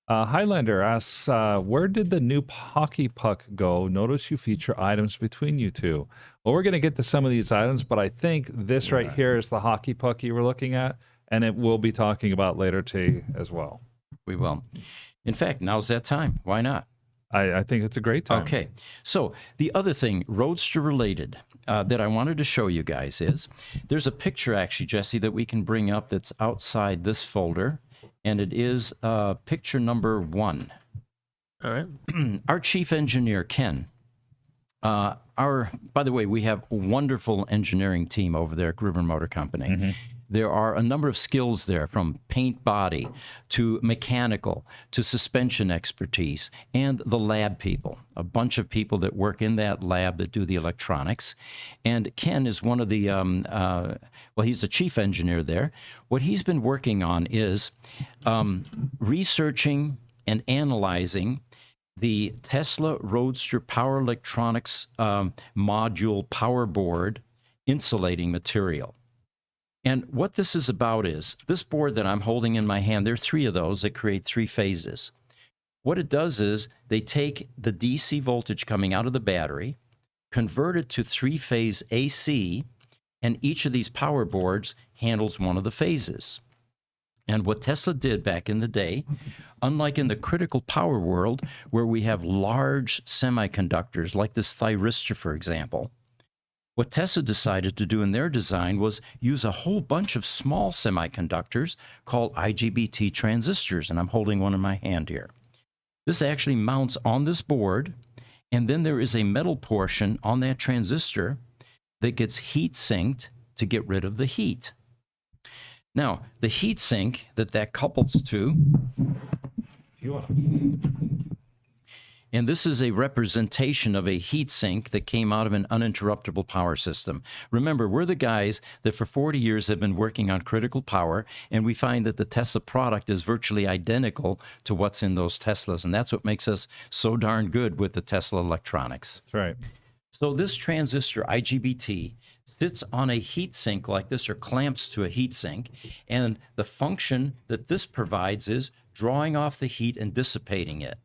Highlander asks, where did the new hockey puck go? Notice you feature items between you two. Well, we're going to get to some of these items, but I think this right here is the hockey puck you were looking at, and it will be talking about later today as well. We will. In fact, now's that time. Why not? I think it's a great time. Okay. So the other thing, Roadster related, that I wanted to show you guys is there's a picture actually, Jesse, that we can bring up that's outside this folder. And it is picture number 1. All right. Our chief engineer, Ken, by the way, we have a wonderful engineering team over there at Gruber Motor Company. Mm-hmm. There are a number of skills there, from paint body to mechanical to suspension expertise, and the lab people, a bunch of people that work in that lab that do the electronics. And Ken is one of the, he's the chief engineer there. What he's been working on is researching and analyzing the Tesla Roadster power electronics module power board insulating material. And what this is about is this board that I'm holding in my hand, there are 3 of those that create 3 phases. What it does is they take the DC voltage coming out of the battery, convert it to 3-phase AC, and each of these power boards handles one of the phases. And what Tesla did back in the day, unlike in the critical power world where we have large semiconductors like this thyristor, for example, what Tesla decided to do in their design was use a whole bunch of small semiconductors called IGBT transistors, and I'm holding one in my hand here. This actually mounts on this board, and then there is a metal portion on that transistor that gets heat sinked to get rid of the heat. Now, the heat sink that couples to, If you want. and this is a representation of a heat sink that came out of an uninterruptible power system. Remember, we're the guys that for 40 years have been working on critical power, and we find that the Tesla product is virtually identical to what's in those Teslas, and that's what makes us so darn good with the Tesla electronics. That's right. So this transistor, IGBT, sits on a heat sink like this, or clamps to a heat sink, and the function that this provides is drawing off the heat and dissipating it.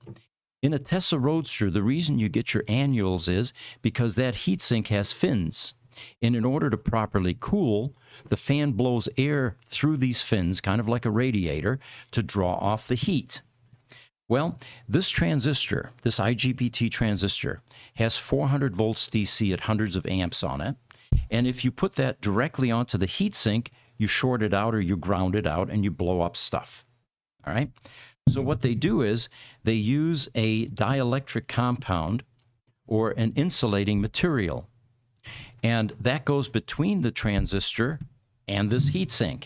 In a Tesla Roadster, the reason you get your annuals is because that heatsink has fins. And in order to properly cool, the fan blows air through these fins, kind of like a radiator, to draw off the heat. Well, this transistor, this IGBT transistor, has 400 volts DC at hundreds of amps on it. And if you put that directly onto the heatsink, you short it out or you ground it out and you blow up stuff. All right? So what they do is they use a dielectric compound or an insulating material, and that goes between the transistor and this heatsink.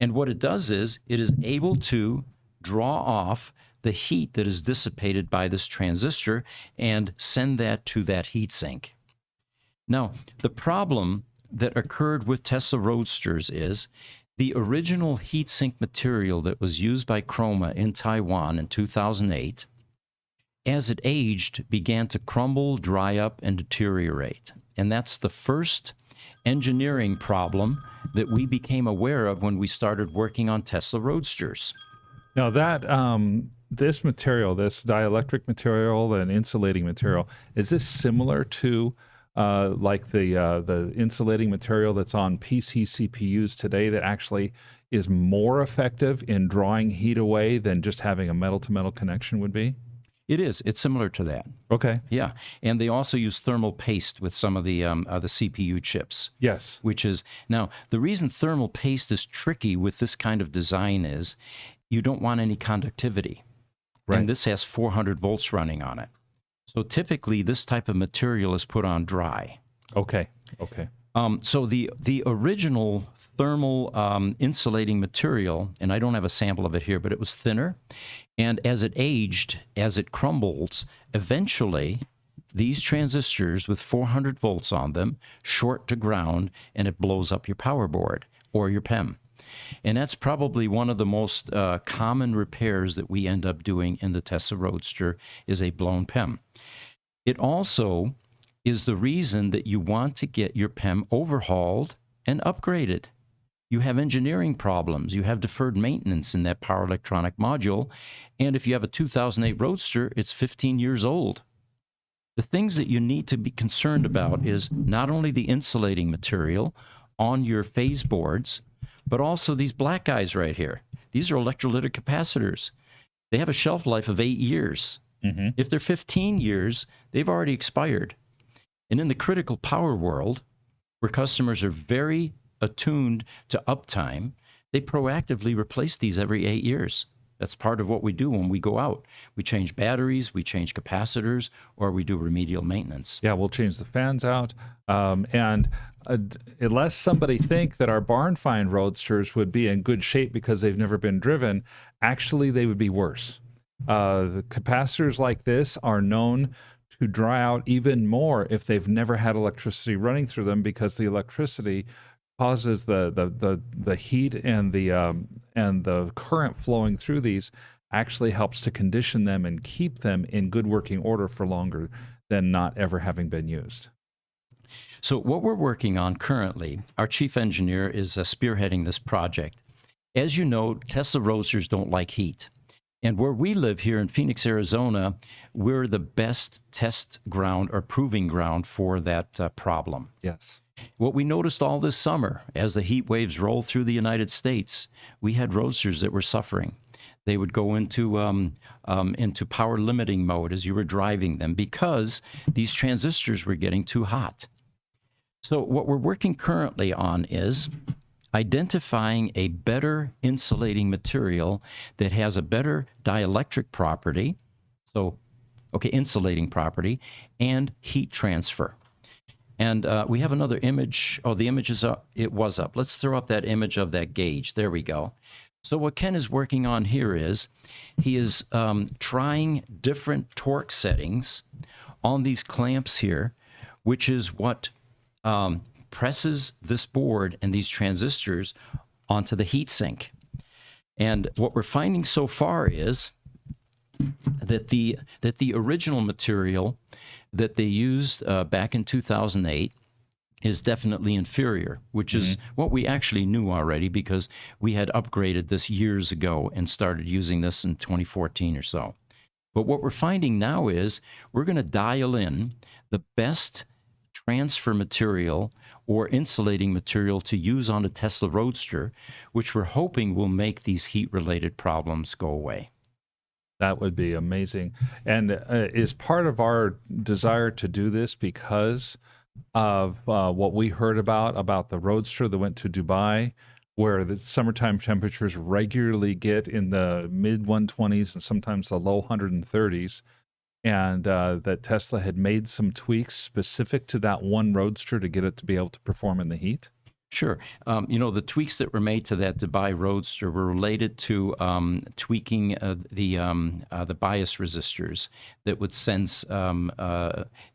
And what it does is it is able to draw off the heat that is dissipated by this transistor and send that to that heatsink. Now, the problem that occurred with Tesla Roadsters is the original heatsink material that was used by Chroma in Taiwan in 2008, as it aged, began to crumble, dry up, and deteriorate. And that's the first engineering problem that we became aware of when we started working on Tesla Roadsters. Now that this material, this dielectric material and insulating material, is this similar to like the insulating material that's on PC CPUs today that actually is more effective in drawing heat away than just having a metal-to-metal connection would be? It is. It's similar to that. Okay. Yeah, and they also use thermal paste with some of the CPU chips. Yes. Which is, now, the reason thermal paste is tricky with this kind of design is you don't want any conductivity. Right. And this has 400 volts running on it. So typically, this type of material is put on dry. Okay. Okay. So the original thermal insulating material, and I don't have a sample of it here, but it was thinner. And as it aged, as it crumbles, eventually these transistors with 400 volts on them short to ground, and it blows up your power board or your PEM. And that's probably one of the most common repairs that we end up doing in the Tesla Roadster is a blown PEM. It also is the reason that you want to get your PEM overhauled and upgraded. You have engineering problems. You have deferred maintenance in that power electronic module. And if you have a 2008 Roadster, it's 15 years old. The things that you need to be concerned about is not only the insulating material on your phase boards, but also these black guys right here. These are electrolytic capacitors. They have a shelf life of 8 years. Mm-hmm. If they're 15 years, they've already expired. And in the critical power world, where customers are very attuned to uptime, they proactively replace these every 8 years. That's part of what we do when we go out. We change batteries, we change capacitors, or we do remedial maintenance. Yeah, we'll change the fans out. And unless somebody think that our barn find Roadsters would be in good shape because they've never been driven, actually they would be worse. The capacitors like this are known to dry out even more if they've never had electricity running through them, because the electricity causes the heat and the current flowing through these actually helps to condition them and keep them in good working order for longer than not ever having been used. So what we're working on currently, our chief engineer is spearheading this project. As you know, Tesla Roadsters don't like heat. And where we live here in Phoenix, Arizona, we're the best test ground or proving ground for that problem. Yes. What we noticed all this summer, as the heat waves rolled through the United States, we had Roadsters that were suffering. They would go into power limiting mode as you were driving them because these transistors were getting too hot. So what we're working currently on is identifying a better insulating material that has a better dielectric property, insulating property, and heat transfer. And we have another image. Oh, the image is up. It was up. Let's throw up that image of that gauge. There we go. So what Ken is working on here is he is trying different torque settings on these clamps here, which is what presses this board and these transistors onto the heatsink. And what we're finding so far is that the original material that they used back in 2008 is definitely inferior, which is what we actually knew already because we had upgraded this years ago and started using this in 2014 or so. But what we're finding now is we're going to dial in the best transfer material or insulating material to use on a Tesla Roadster, which we're hoping will make these heat-related problems go away. That would be amazing. And is part of our desire to do this because of what we heard about the Roadster that went to Dubai, where the summertime temperatures regularly get in the mid 120s and sometimes the low 130s, and that Tesla had made some tweaks specific to that one Roadster to get it to be able to perform in the heat? Sure. The tweaks that were made to that Dubai Roadster were related to tweaking the bias resistors that would sense.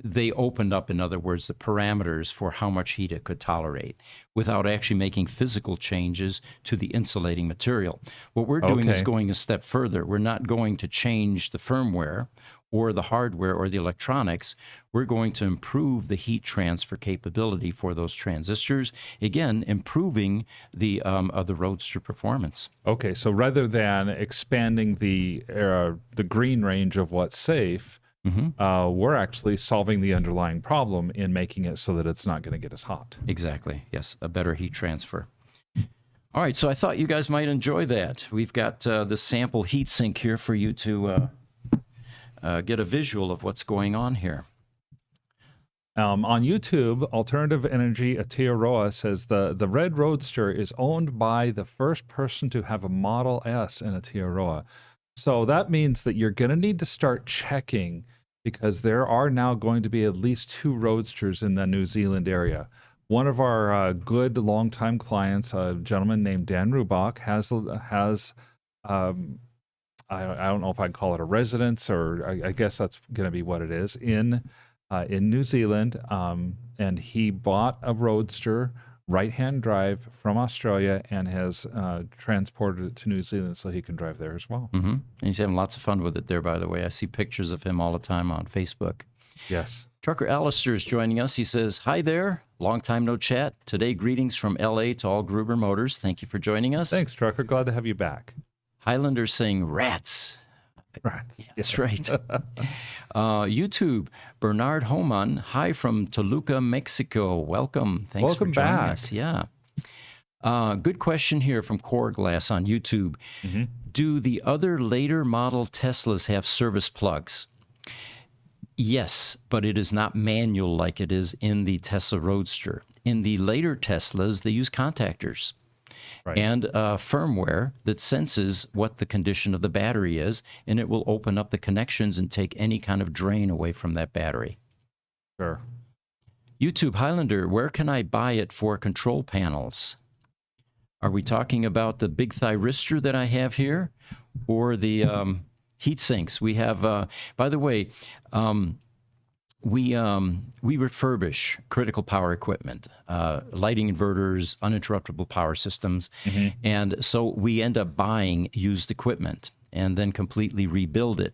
They opened up, in other words, the parameters for how much heat it could tolerate without actually making physical changes to the insulating material. What we're doing is going a step further. We're not going to change the firmware or the hardware or the electronics. We're going to improve the heat transfer capability for those transistors, again, improving the Roadster performance. Okay, so rather than expanding the green range of what's safe, we're actually solving the underlying problem in making it so that it's not going to get as hot. Exactly, yes, a better heat transfer. All right, so I thought you guys might enjoy that. We've got the sample heatsink here for you to get a visual of what's going on here. On YouTube, Alternative Energy Aotearoa says the red Roadster is owned by the first person to have a Model S in Aotearoa. So that means that you're going to need to start checking because there are now going to be at least 2 Roadsters in the New Zealand area. One of our good longtime clients, a gentleman named Dan Rubach, has I don't know if I'd call it a residence, or I guess that's going to be what it is, in New Zealand. And he bought a Roadster, right-hand drive, from Australia and has transported it to New Zealand so he can drive there as well. And he's having lots of fun with it there, by the way. I see pictures of him all the time on Facebook. Yes. Trucker Alistair is joining us. He says, hi there. Long time no chat. Today, greetings from L.A. to all Gruber Motors. Thank you for joining us. Thanks, Trucker. Glad to have you back. Highlander saying rats. Rats. Yeah, that's right. YouTube, Bernard Homan. Hi from Toluca, Mexico. Welcome. Thanks Welcome for joining back. us. Yeah. Good question here from Core Glass on YouTube. Do the other later model Teslas have service plugs? Yes, but it is not manual like it is in the Tesla Roadster. In the later Teslas, they use contactors. Right. And firmware that senses what the condition of the battery is, and it will open up the connections and take any kind of drain away from that battery. Sure. YouTube Highlander, where can I buy it for control panels? Are we talking about the big thyristor that I have here, or the heat sinks? We have, by the way, we refurbish critical power equipment, lighting inverters, uninterruptible power systems, and so we end up buying used equipment and then completely rebuild it.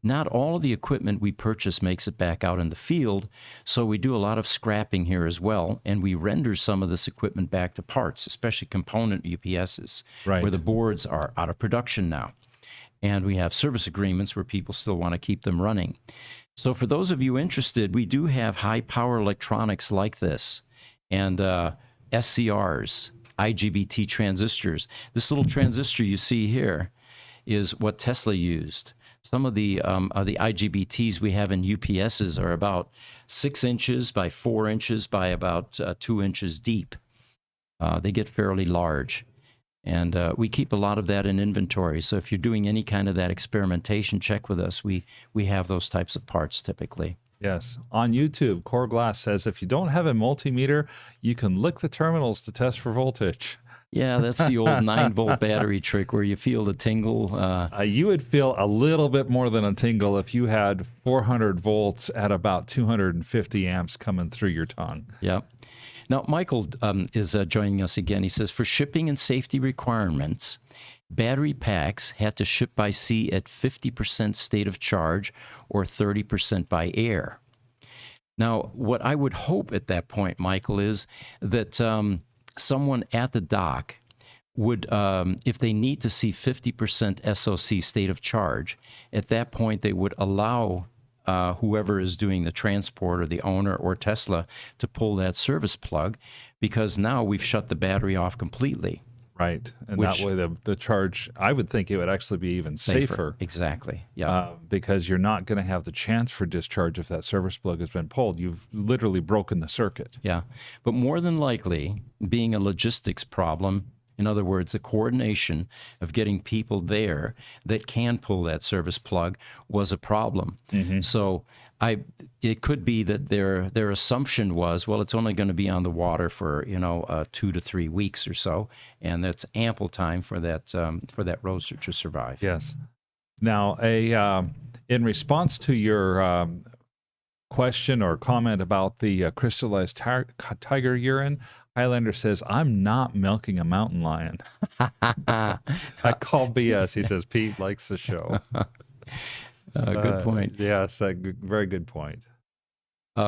Not all of the equipment we purchase makes it back out in the field, so we do a lot of scrapping here as well, and we render some of this equipment back to parts, especially component UPSs, where the boards are out of production now. And we have service agreements where people still want to keep them running. So for those of you interested, we do have high-power electronics like this, and SCRs, IGBT transistors. This little transistor you see here is what Tesla used. Some of the IGBTs we have in UPSs are about 6 inches by 4 inches by about 2 inches deep. They get fairly large. And we keep a lot of that in inventory. So if you're doing any kind of that experimentation, check with us. We have those types of parts typically. Yes. On YouTube, Core Glass says if you don't have a multimeter, you can lick the terminals to test for voltage. Yeah, that's the old 9-volt battery trick where you feel the tingle. You would feel a little bit more than a tingle if you had 400 volts at about 250 amps coming through your tongue. Yeah. Now, Michael is joining us again. He says, for shipping and safety requirements, battery packs had to ship by sea at 50% state of charge or 30% by air. Now, what I would hope at that point, Michael, is that someone at the dock would, if they need to see 50% SOC state of charge, at that point they would allow whoever is doing the transport or the owner or Tesla to pull that service plug, because now we've shut the battery off completely. Right. And that way the charge, I would think it would actually be even safer. Exactly. Yeah. Because you're not going to have the chance for discharge if that service plug has been pulled. You've literally broken the circuit. Yeah. But more than likely, being a logistics problem, in other words, the coordination of getting people there that can pull that service plug was a problem. So it could be that their assumption was, well, it's only going to be on the water for 2 to 3 weeks or so, and that's ample time for that roadster to survive. Yes. Now, in response to your question or comment about the crystallized tiger urine, Highlander says, I'm not milking a mountain lion. I call BS. He says, Pete likes the show. Good point. Yes, very good point.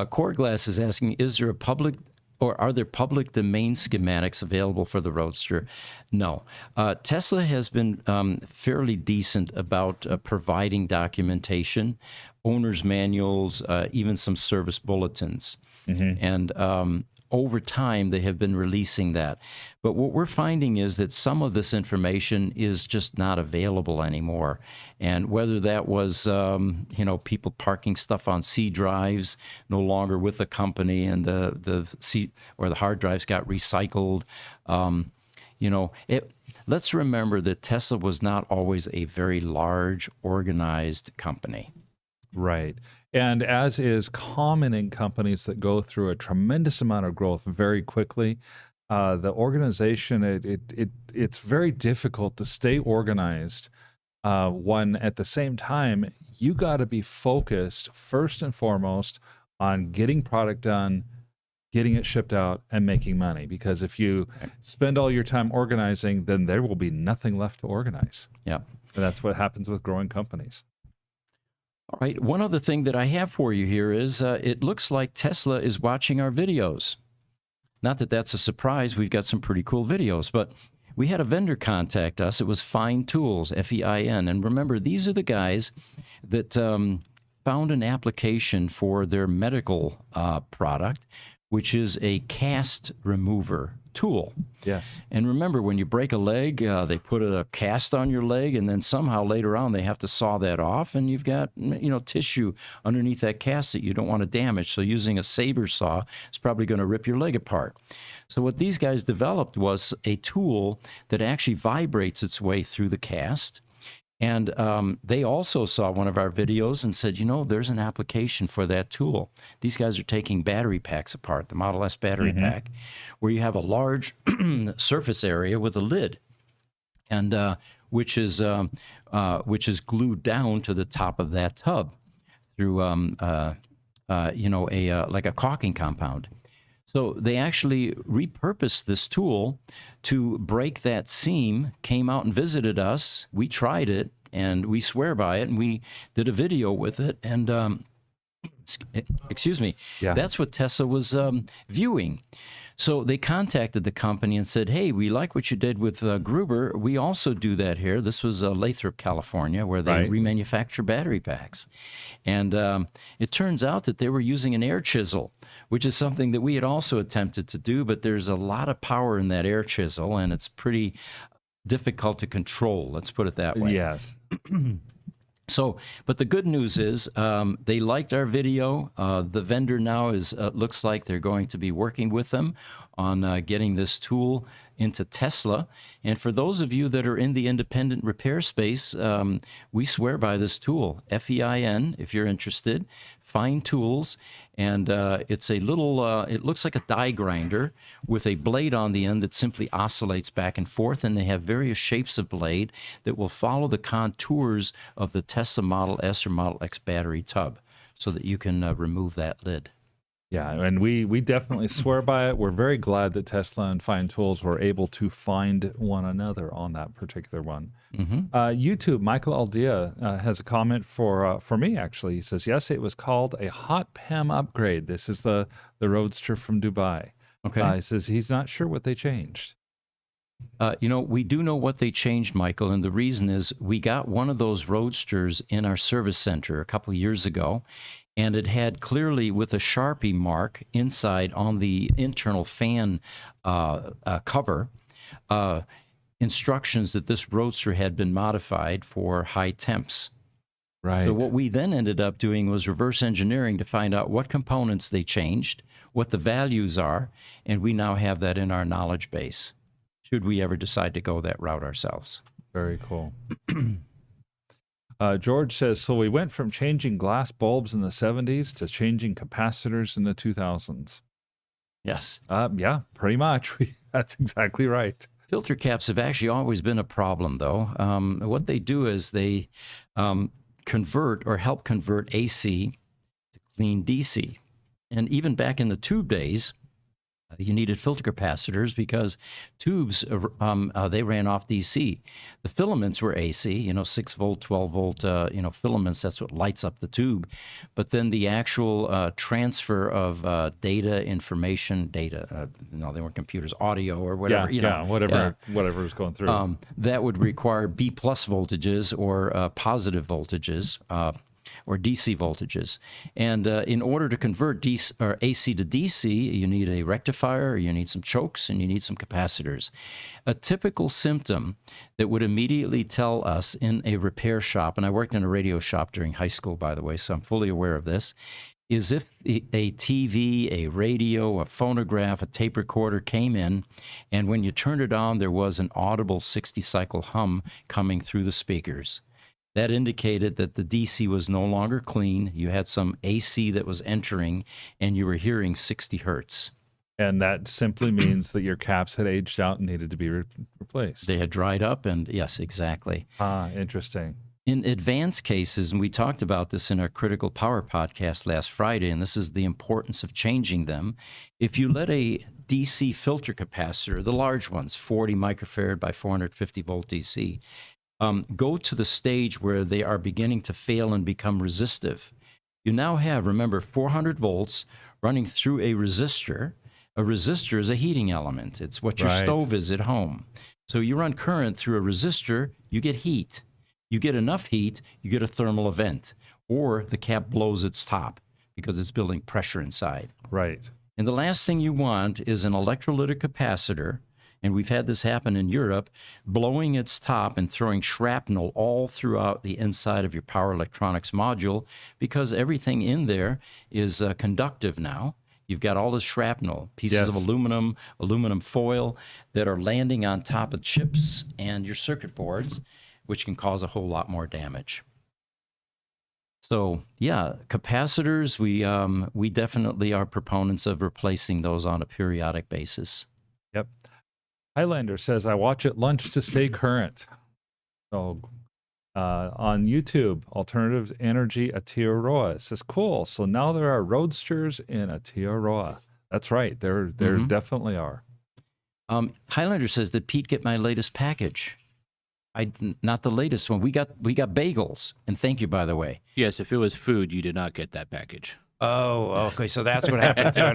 Core Glass is asking, are there public domain schematics available for the Roadster? No. Tesla has been fairly decent about providing documentation, owner's manuals, even some service bulletins. And over time, they have been releasing that. But what we're finding is that some of this information is just not available anymore. And whether that was, people parking stuff on C drives, no longer with the company, and the C or the hard drives got recycled. Let's remember that Tesla was not always a very large, organized company. Right. And as is common in companies that go through a tremendous amount of growth very quickly, the organization, it's very difficult to stay organized. When at the same time, you got to be focused first and foremost on getting product done, getting it shipped out, and making money. Because if you spend all your time organizing, then there will be nothing left to organize. Yeah. And that's what happens with growing companies. All right. One other thing that I have for you here is it looks like Tesla is watching our videos. Not that that's a surprise. We've got some pretty cool videos, but we had a vendor contact us. It was Fein Tools, Fein. And remember, these are the guys that found an application for their medical product, which is a cast remover tool. Yes. And remember, when you break a leg, they put a cast on your leg, and then somehow later on they have to saw that off, and you've got tissue underneath that cast that you don't want to damage. So using a saber saw is probably going to rip your leg apart. So what these guys developed was a tool that actually vibrates its way through the cast. And they also saw one of our videos and said, there's an application for that tool. These guys are taking battery packs apart, the Model S battery pack, where you have a large surface area with a lid, and which is glued down to the top of that tub through like a caulking compound. So they actually repurposed this tool to break that seam, came out and visited us. We tried it, and we swear by it, and we did a video with it. And, excuse me, that's what Tesla was viewing. So they contacted the company and said, hey, we like what you did with Gruber. We also do that here. This was Lathrop, California, where they remanufacture battery packs. And it turns out that they were using an air chisel, which is something that we had also attempted to do, but there's a lot of power in that air chisel, and it's pretty difficult to control. Let's put it that way. Yes. So, but the good news is they liked our video. The vendor now looks like they're going to be working with them on getting this tool into Tesla. And for those of you that are in the independent repair space, we swear by this tool, Fein, if you're interested. Fein Tools, and it's a little, it looks like a die grinder with a blade on the end that simply oscillates back and forth, and they have various shapes of blade that will follow the contours of the Tesla Model S or Model X battery tub so that you can remove that lid. Yeah, and we definitely swear by it. We're very glad that Tesla and Fein Tools were able to find one another on that particular one. YouTube, Michael Aldea has a comment for me, actually. He says, yes, it was called a hot PEM upgrade. This is the Roadster from Dubai. Okay. He says he's not sure what they changed. We do know what they changed, Michael, and the reason is we got one of those Roadsters in our service center a couple of years ago, and it had clearly with a Sharpie mark inside on the internal fan cover instructions that this Roadster had been modified for high temps. Right. So what we then ended up doing was reverse engineering to find out what components they changed, what the values are, and we now have that in our knowledge base, should we ever decide to go that route ourselves. Very cool. George says, so we went from changing glass bulbs in the 70s to changing capacitors in the 2000s. Yes. Yeah, pretty much. That's exactly right. Filter caps have actually always been a problem, though. What they do is they convert or help convert AC to clean DC. And even back in the tube days, you needed filter capacitors because tubes, they ran off DC. The filaments were AC, 6 volt, 12 volt, filaments. That's what lights up the tube. But then the actual transfer of information, they weren't computers, audio or whatever. Whatever was going through. That would require B plus voltages or positive voltages. Or DC voltages. And in order to convert AC to DC, you need a rectifier, you need some chokes, and you need some capacitors. A typical symptom that would immediately tell us in a repair shop, and I worked in a radio shop during high school, by the way, so I'm fully aware of this, is if a TV, a radio, a phonograph, a tape recorder came in, and when you turned it on, there was an audible 60-cycle hum coming through the speakers. That indicated that the DC was no longer clean. You had some AC that was entering, and you were hearing 60 hertz. And that simply means that your caps had aged out and needed to be replaced. They had dried up, and yes, exactly. Interesting. In advanced cases, and we talked about this in our Critical Power podcast last Friday, and this is the importance of changing them. If you let a DC filter capacitor, the large ones, 40 microfarad by 450 volt DC, go to the stage where they are beginning to fail and become resistive. You now have, remember, 400 volts running through a resistor. A resistor is a heating element. It's what your stove is at home. So you run current through a resistor, you get heat. You get enough heat, you get a thermal event. Or the cap blows its top because it's building pressure inside. Right. And the last thing you want is an electrolytic capacitor, and we've had this happen in Europe, blowing its top and throwing shrapnel all throughout the inside of your power electronics module because everything in there is conductive now. You've got all this shrapnel, pieces of aluminum foil that are landing on top of chips and your circuit boards, which can cause a whole lot more damage. So, yeah, capacitors, we definitely are proponents of replacing those on a periodic basis. Yep. Highlander says, I watch at lunch to stay current. So on YouTube, Alternative Energy Aotearoa. It says, cool. So now there are Roadsters in Aotearoa. That's right. There definitely are. Highlander says, did Pete get my latest package? Not the latest one. We got bagels. And thank you, by the way. Yes, if it was food, you did not get that package. Oh, okay. So that's what happened to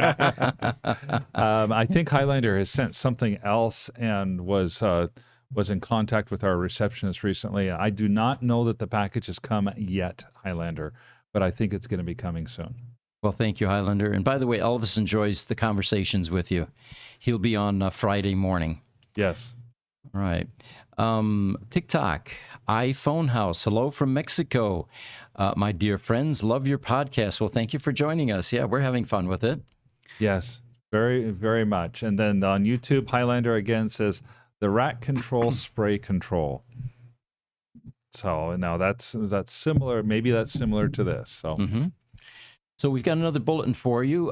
it. I think Highlander has sent something else and was in contact with our receptionist recently. I do not know that the package has come yet, Highlander, but I think it's going to be coming soon. Well, thank you, Highlander. And by the way, Elvis enjoys the conversations with you. He'll be on Friday morning. Yes. All right. TikTok, iPhone House. Hello from Mexico. My dear friends, love your podcast. Well, thank you for joining us. Yeah, we're having fun with it. Yes. Very, very much. And then on YouTube, Highlander again says the rat control spray control. So now that's similar. Maybe that's similar to this. So So we've got another bulletin for you.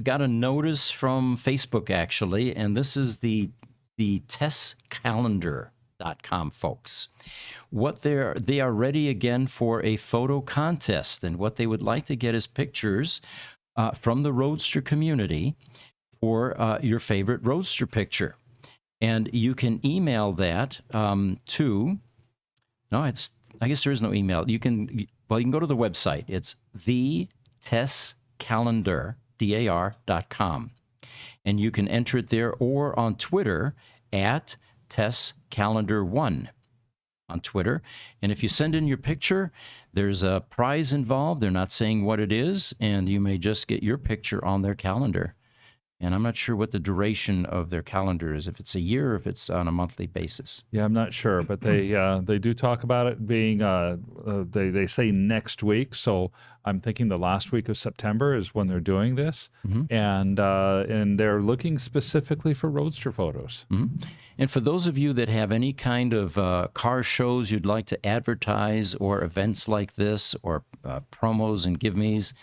Got a notice from Facebook actually, and this is the testcalendar.com folks. They are ready again for a photo contest, and what they would like to get is pictures from the Roadster community for your favorite Roadster picture. And you can email that to, I guess there is no email. You can go to the website. It's testcalendar.com. And you can enter it there or on Twitter at testcalendar1 on Twitter. And if you send in your picture, there's a prize involved. They're not saying what it is, and you may just get your picture on their calendar. And I'm not sure what the duration of their calendar is, if it's a year or if it's on a monthly basis. yeah, I'm not sure, but they do talk about it being they say next week. So I'm thinking the last week of September is when they're doing this, and they're looking specifically for Roadster photos. And for those of you that have any kind of car shows you'd like to advertise, or events like this, or promos and give-me's,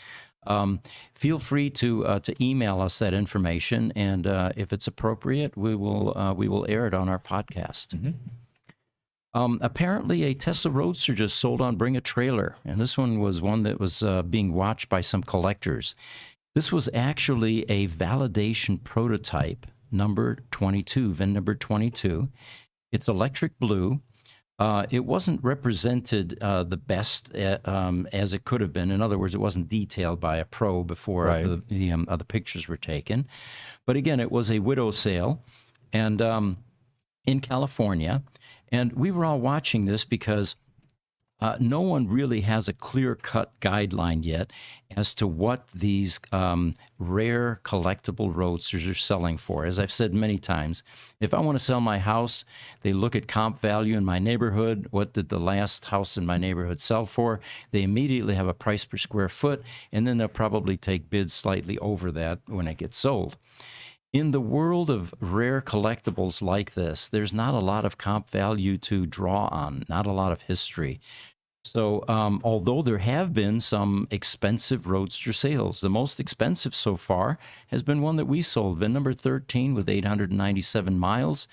feel free to email us that information, and if it's appropriate, we will air it on our podcast. Apparently, a Tesla Roadster just sold on Bring a Trailer, and this one was one that was being watched by some collectors. This was actually a validation prototype, number 22, VIN number 22. It's electric blue. It wasn't represented the best as it could have been. In other words, it wasn't detailed by a pro before the pictures were taken. But again, it was a widow sale, and in California. And we were all watching this because no one really has a clear-cut guideline yet as to what these rare collectible Roadsters are selling for. As I've said many times, if I want to sell my house, they look at comp value in my neighborhood. What did the last house in my neighborhood sell for? They immediately have a price per square foot, and then they'll probably take bids slightly over that when it gets sold. In the world of rare collectibles like this, there's not a lot of comp value to draw on, not a lot of history. So although there have been some expensive Roadster sales, the most expensive so far has been one that we sold, VIN number 13 with 897 miles.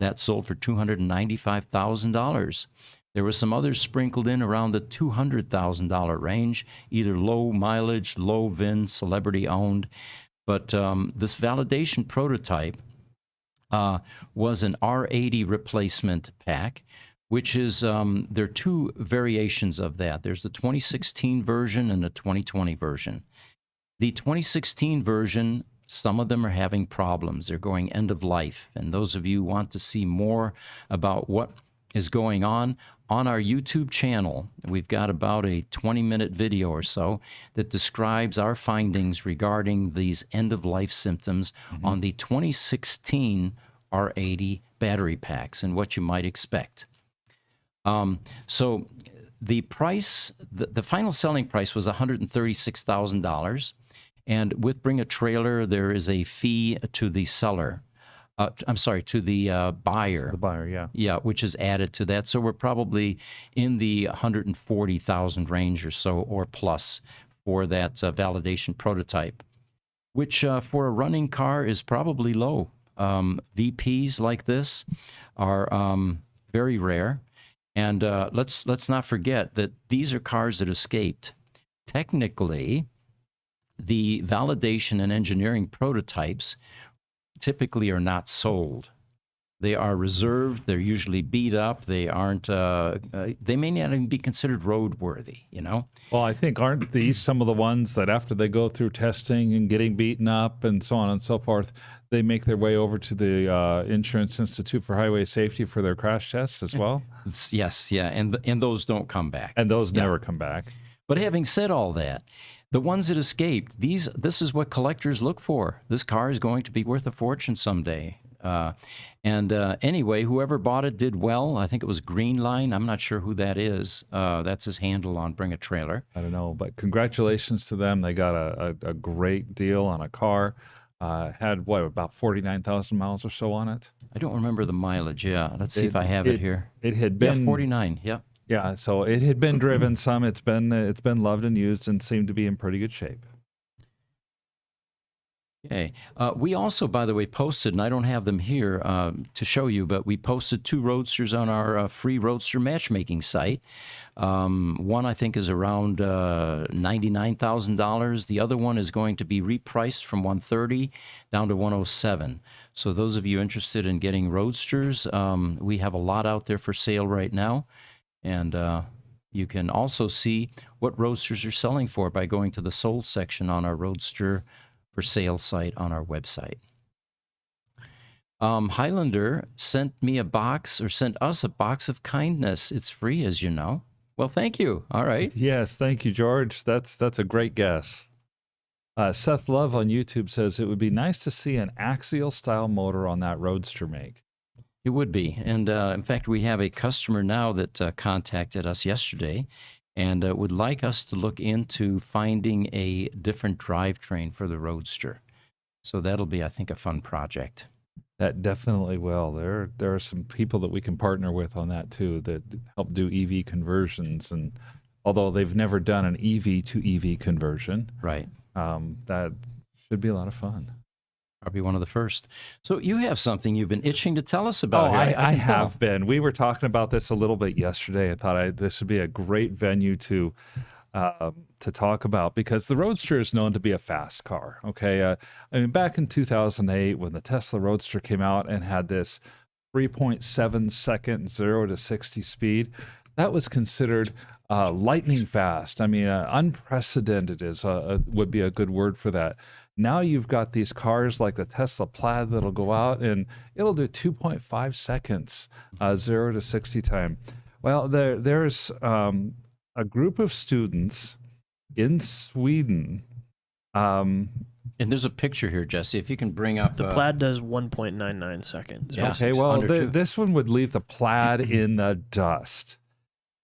That sold for $295,000. There were some others sprinkled in around the $200,000 range, either low mileage, low VIN, celebrity owned. But this validation prototype was an R80 replacement pack, which is, there are two variations of that. There's the 2016 version and the 2020 version. The 2016 version, some of them are having problems. They're going end of life. And those of you who want to see more about what is going on our YouTube channel, we've got about a 20-minute video or so that describes our findings regarding these end-of-life symptoms on the 2016 R80 battery packs and what you might expect. So the price, the final selling price was $136,000. And with Bring a Trailer, there is a fee to the seller. To the buyer. The buyer, yeah. Yeah, which is added to that. So we're probably in the 140,000 range or so, or plus, for that validation prototype, which for a running car is probably low. VPs like this are very rare. And let's not forget that these are cars that escaped. Technically, the validation and engineering prototypes typically are not sold. They are reserved. They're usually beat up. They aren't. They may not even be considered roadworthy. You know. Well, I think aren't these some of the ones that after they go through testing and getting beaten up and so on and so forth, they make their way over to the Insurance Institute for Highway Safety for their crash tests as well? Yes, yeah, and those don't come back. And those never come back. But having said all that, the ones that escaped, this is what collectors look for. This car is going to be worth a fortune someday. Anyway, whoever bought it did well. I think it was Green Line. I'm not sure who that is. That's his handle on Bring a Trailer. I don't know, but congratulations to them. They got a great deal on a car. Had what, about 49,000 miles or so on it. I don't remember the mileage. Yeah, let's see if I have it here. It had Yeah, been 49. Yep. Yeah, so it had been driven some. It's been loved and used and seemed to be in pretty good shape. Okay. We also, by the way, posted, and I don't have them here to show you, but we posted 2 Roadsters on our free Roadster matchmaking site. One, I think, is around $99,000. The other one is going to be repriced from $130 down to $107. So those of you interested in getting Roadsters, we have a lot out there for sale right now. And you can also see what Roadsters are selling for by going to the sold section on our Roadster for sale site on our website. Highlander sent us a box of kindness. It's free, as you know. Well, thank you. All right. Yes, thank you, George. That's a great guess. Seth Love on YouTube says it would be nice to see an axial style motor on that Roadster make. It would be. And in fact, we have a customer now that contacted us yesterday and would like us to look into finding a different drivetrain for the Roadster. So that'll be, I think, a fun project. That definitely will. There are some people that we can partner with on that too that help do EV conversions. And although they've never done an EV to EV conversion, right, that should be a lot of fun. Probably one of the first. So you have something you've been itching to tell us about. Oh, I have been. We were talking about this a little bit yesterday. I thought this would be a great venue to talk about because the Roadster is known to be a fast car. Okay, I mean, back in 2008 when the Tesla Roadster came out and had this 3.7 second 0 to 60 speed, that was considered lightning fast. I mean, unprecedented would be a good word for that. Now you've got these cars like the Tesla Plaid that'll go out and it'll do 2.5 seconds 0 to 60 time. Well, there's a group of students in Sweden. And there's a picture here, Jesse. If you can bring up the Plaid does 1.99 seconds. Yeah. Okay, well, this one would leave the Plaid in the dust.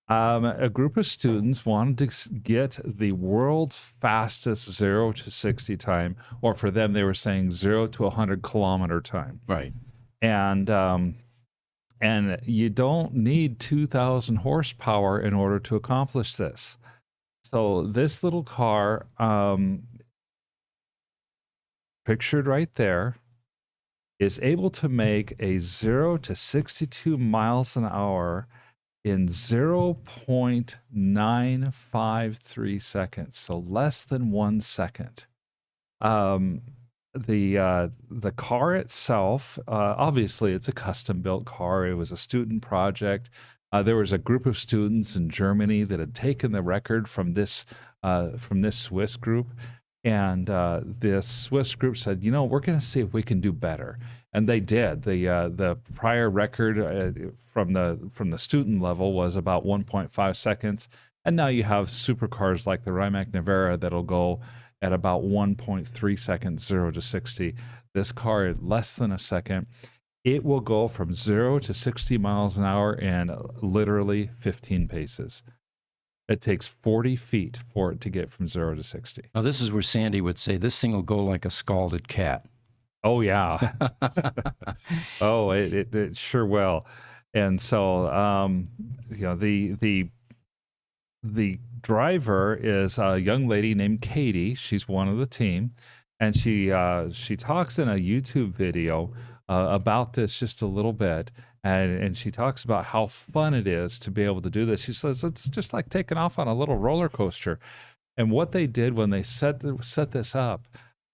A group of students wanted to get the world's fastest 0 to 60 time, or for them, they were saying 0 to 100 kilometer time. Right. And you don't need 2,000 horsepower in order to accomplish this. So this little car, pictured right there, is able to make a 0 to 62 miles an hour in 0.953 seconds, so less than 1 second. The car itself, obviously, it's a custom-built car. It was a student project. There was a group of students in Germany that had taken the record from this Swiss group, and this Swiss group said, "You know, we're going to see if we can do better." And they did. The prior record from the student level was about 1.5 seconds, and now you have supercars like the Rimac Nevera that'll go at about 1.3 seconds, 0 to 60. This car, at less than a second, it will go from 0 to 60 miles an hour in literally 15 paces. It takes 40 feet for it to get from 0 to 60. Now, this is where Sandy would say, this thing will go like a scalded cat. Oh, yeah. Oh, it sure will. And so, the driver is a young lady named Katie. She's one of the team. And she talks in a YouTube video about this just a little bit. And she talks about how fun it is to be able to do this. She says it's just like taking off on a little roller coaster. And what they did when they set this up,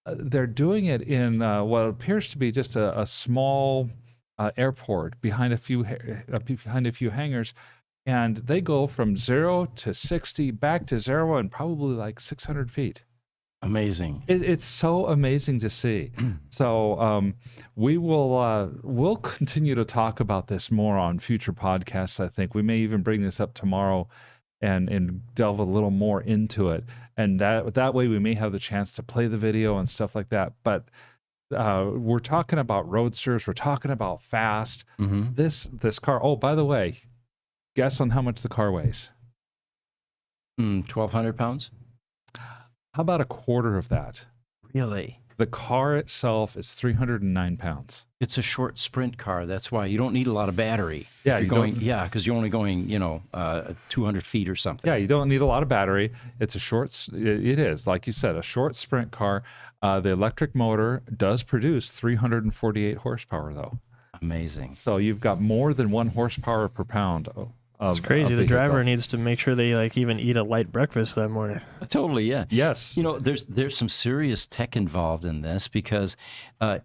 they're doing it in what appears to be just a small airport behind a few hangars, and they go from 0 to 60 back to 0 in probably like 600 feet. Amazing. It's so amazing to see. So we'll continue to talk about this more on future podcasts. I think we may even bring this up tomorrow and delve a little more into it. And that way we may have the chance to play the video and stuff like that. But we're talking about Roadsters. We're talking about fast. Mm-hmm. This car. Oh, by the way, guess on how much the car weighs. 1,200 pounds? How about a quarter of that? Really? The car itself is 309 pounds. It's a short sprint car. That's why you don't need a lot of battery. Yeah, If you're you going. don't- Yeah, because you're only going, 200 feet or something. Yeah, you don't need a lot of battery. It's a it is, like you said, a short sprint car. The electric motor does produce 348 horsepower, though. Amazing. So you've got more than 1 horsepower per pound. It's crazy. The driver needs to make sure they even eat a light breakfast that morning. Totally, yeah. Yes. There's some serious tech involved in this because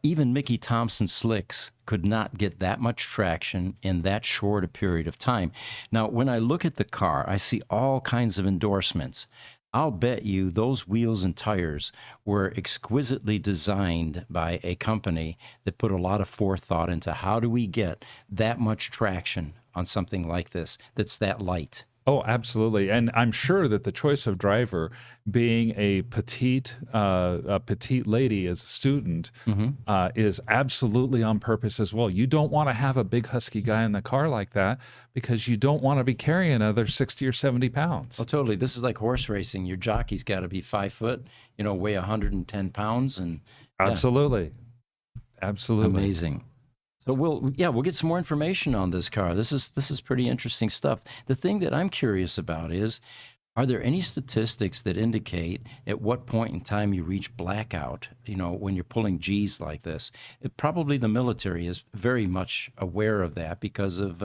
even Mickey Thompson slicks could not get that much traction in that short a period of time. Now, when I look at the car, I see all kinds of endorsements. I'll bet you those wheels and tires were exquisitely designed by a company that put a lot of forethought into how do we get that much traction on something like this that's that light. Oh, absolutely. And I'm sure that the choice of driver, being a petite lady as a student, is absolutely on purpose as well. You don't want to have a big husky guy in the car like that because you don't want to be carrying another 60 or 70 pounds. Oh, totally. This is like horse racing. Your jockey's got to be 5 foot, weigh 110 pounds. And yeah. Absolutely. Amazing. So we'll get some more information on this car. This is pretty interesting stuff. The thing that I'm curious about is, are there any statistics that indicate at what point in time you reach blackout, when you're pulling G's like this? Probably the military is very much aware of that because of,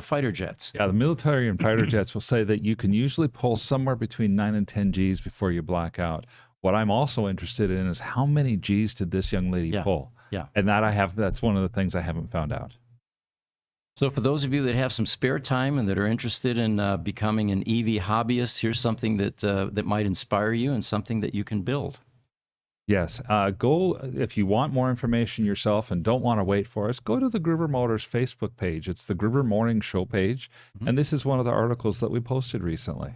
fighter jets. Yeah, the military and fighter jets will say that you can usually pull somewhere between 9 and 10 G's before you black out. What I'm also interested in is how many G's did this young lady pull? Yeah. And that's one of the things I haven't found out. So for those of you that have some spare time and that are interested in becoming an EV hobbyist, here's something that might inspire you and something that you can build. Yes. Go, if you want more information yourself and don't want to wait for us, go to the Gruber Motors Facebook page. It's the Gruber Morning Show page. And this is one of the articles that we posted recently.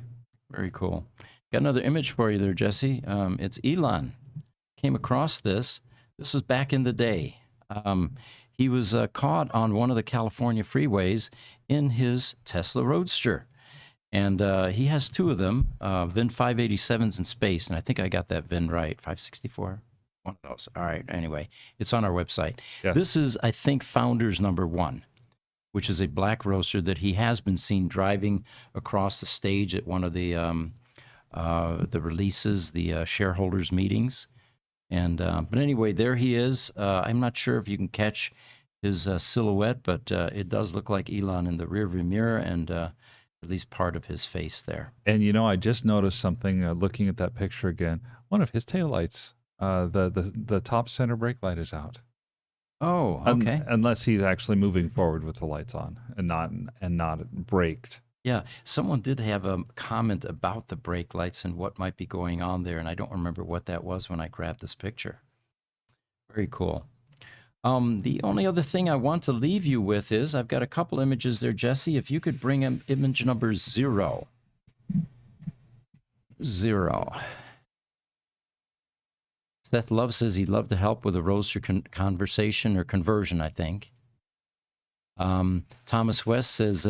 Very cool. Got another image for you there, Jesse. It's Elon. Came across this. This was back in the day. He was caught on one of the California freeways in his Tesla Roadster. And he has 2 of them, VIN 587s in space. And I think I got that VIN right, 564. One of those. All right. Anyway, it's on our website. Yes. This is, I think, Founder's number 1, which is a black roadster that he has been seen driving across the stage at one of the releases, the shareholders meetings. And but anyway, there he is. I'm not sure if you can catch his silhouette, but it does look like Elon in the rearview mirror and at least part of his face there. And I just noticed something looking at that picture again. One of his taillights, the top center brake light is out. Oh, okay. Unless he's actually moving forward with the lights on and not braked. Yeah, someone did have a comment about the brake lights and what might be going on there, and I don't remember what that was when I grabbed this picture. Very cool. The only other thing I want to leave you with is I've got a couple images there, Jesse. If you could bring in image number 0. 0. Seth Love says he'd love to help with a roadster conversation or conversion, I think. Thomas West says,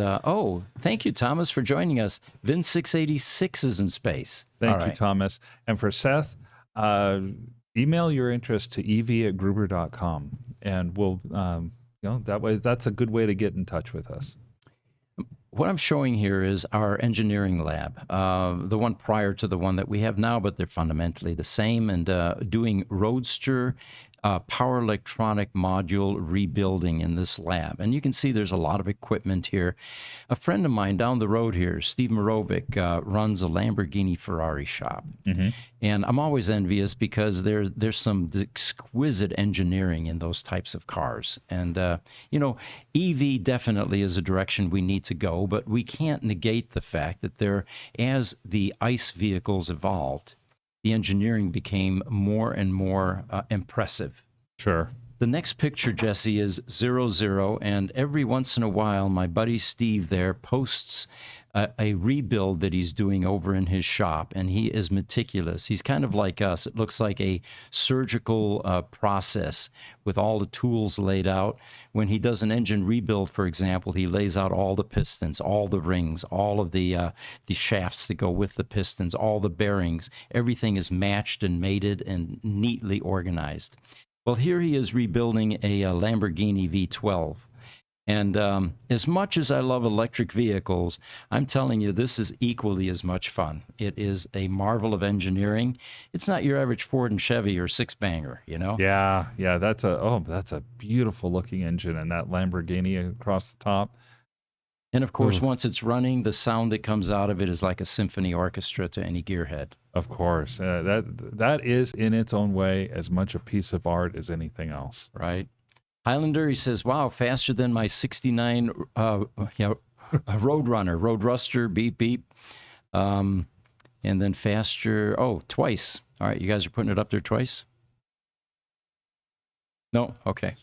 thank you, Thomas, for joining us. VIN 686 is in space. Thank you, Thomas. And for Seth, email your interest to ev@gruber.com, and we'll, that way, that's a good way to get in touch with us. What I'm showing here is our engineering lab, the one prior to the one that we have now, but they're fundamentally the same, and doing Roadster power electronic module rebuilding in this lab. And you can see there's a lot of equipment here. A friend of mine down the road here, Steve Morovic, runs a Lamborghini Ferrari shop. And I'm always envious because there's some exquisite engineering in those types of cars. And, EV definitely is a direction we need to go, but we can't negate the fact that as the ICE vehicles evolved, the engineering became more and more impressive. Sure. The next picture, Jesse, is 00, and every once in a while, my buddy Steve there posts a rebuild that he's doing over in his shop, and he is meticulous. He's kind of like us. It looks like a surgical process with all the tools laid out. When he does an engine rebuild, for example, he lays out all the pistons, all the rings, all of the shafts that go with the pistons, all the bearings. Everything is matched and mated and neatly organized. Well, here he is rebuilding a Lamborghini V12. And as much as I love electric vehicles, I'm telling you, this is equally as much fun. It is a marvel of engineering. It's not your average Ford and Chevy or six-banger, you know? Yeah, that's a beautiful looking engine, and that Lamborghini across the top. And of course, Ooh. once it's running, the sound that comes out of it is like a symphony orchestra to any gearhead. Of course, that is in its own way as much a piece of art as anything else. Right. Highlander, he says, wow, faster than my 69 Roadrunner, Roadster, beep, beep. And then faster, twice. All right, you guys are putting it up there twice? No? Okay.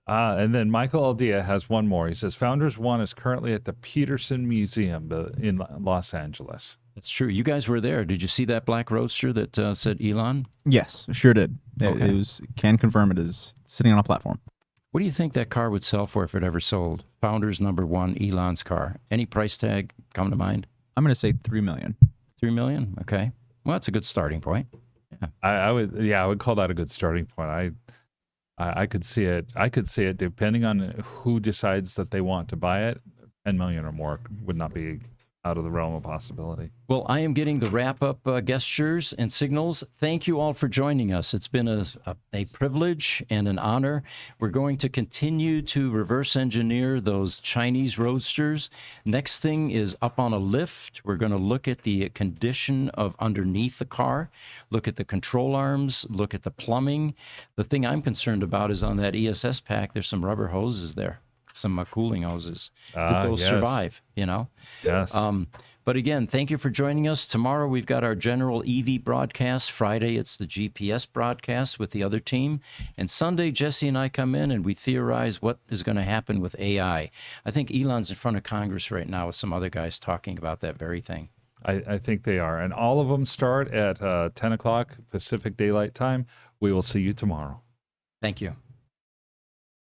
And then Michael Aldea has one more. He says, Founders 1 is currently at the Peterson Museum in Los Angeles. That's true. You guys were there. Did you see that black Roadster that said Elon? Yes, sure did. Okay. It was, can confirm it is sitting on a platform. What do you think that car would sell for if it ever sold? Founders number 1, Elon's car. Any price tag come to mind? I'm going to say $3 million. $3 million? Okay. Well, that's a good starting point. Yeah. I would call that a good starting point. I could see it. I could see it depending on who decides that they want to buy it. 10 million or more would not be out of the realm of possibility. Well, I am getting the wrap-up gestures and signals. Thank you all for joining us. It's been a privilege and an honor. We're going to continue to reverse engineer those Chinese Roadsters. Next thing is up on a lift. We're going to look at the condition of underneath the car, look at the control arms, look at the plumbing. The thing I'm concerned about is on that ESS pack, there's some rubber hoses there. Some cooling hoses. Would those survive, you know? Yes. But again, thank you for joining us. Tomorrow we've got our general EV broadcast. Friday it's the GPS broadcast with the other team. And Sunday, Jesse and I come in and we theorize what is going to happen with AI. I think Elon's in front of Congress right now with some other guys talking about that very thing. I think they are. And all of them start at 10 o'clock Pacific Daylight Time. We will see you tomorrow. Thank you.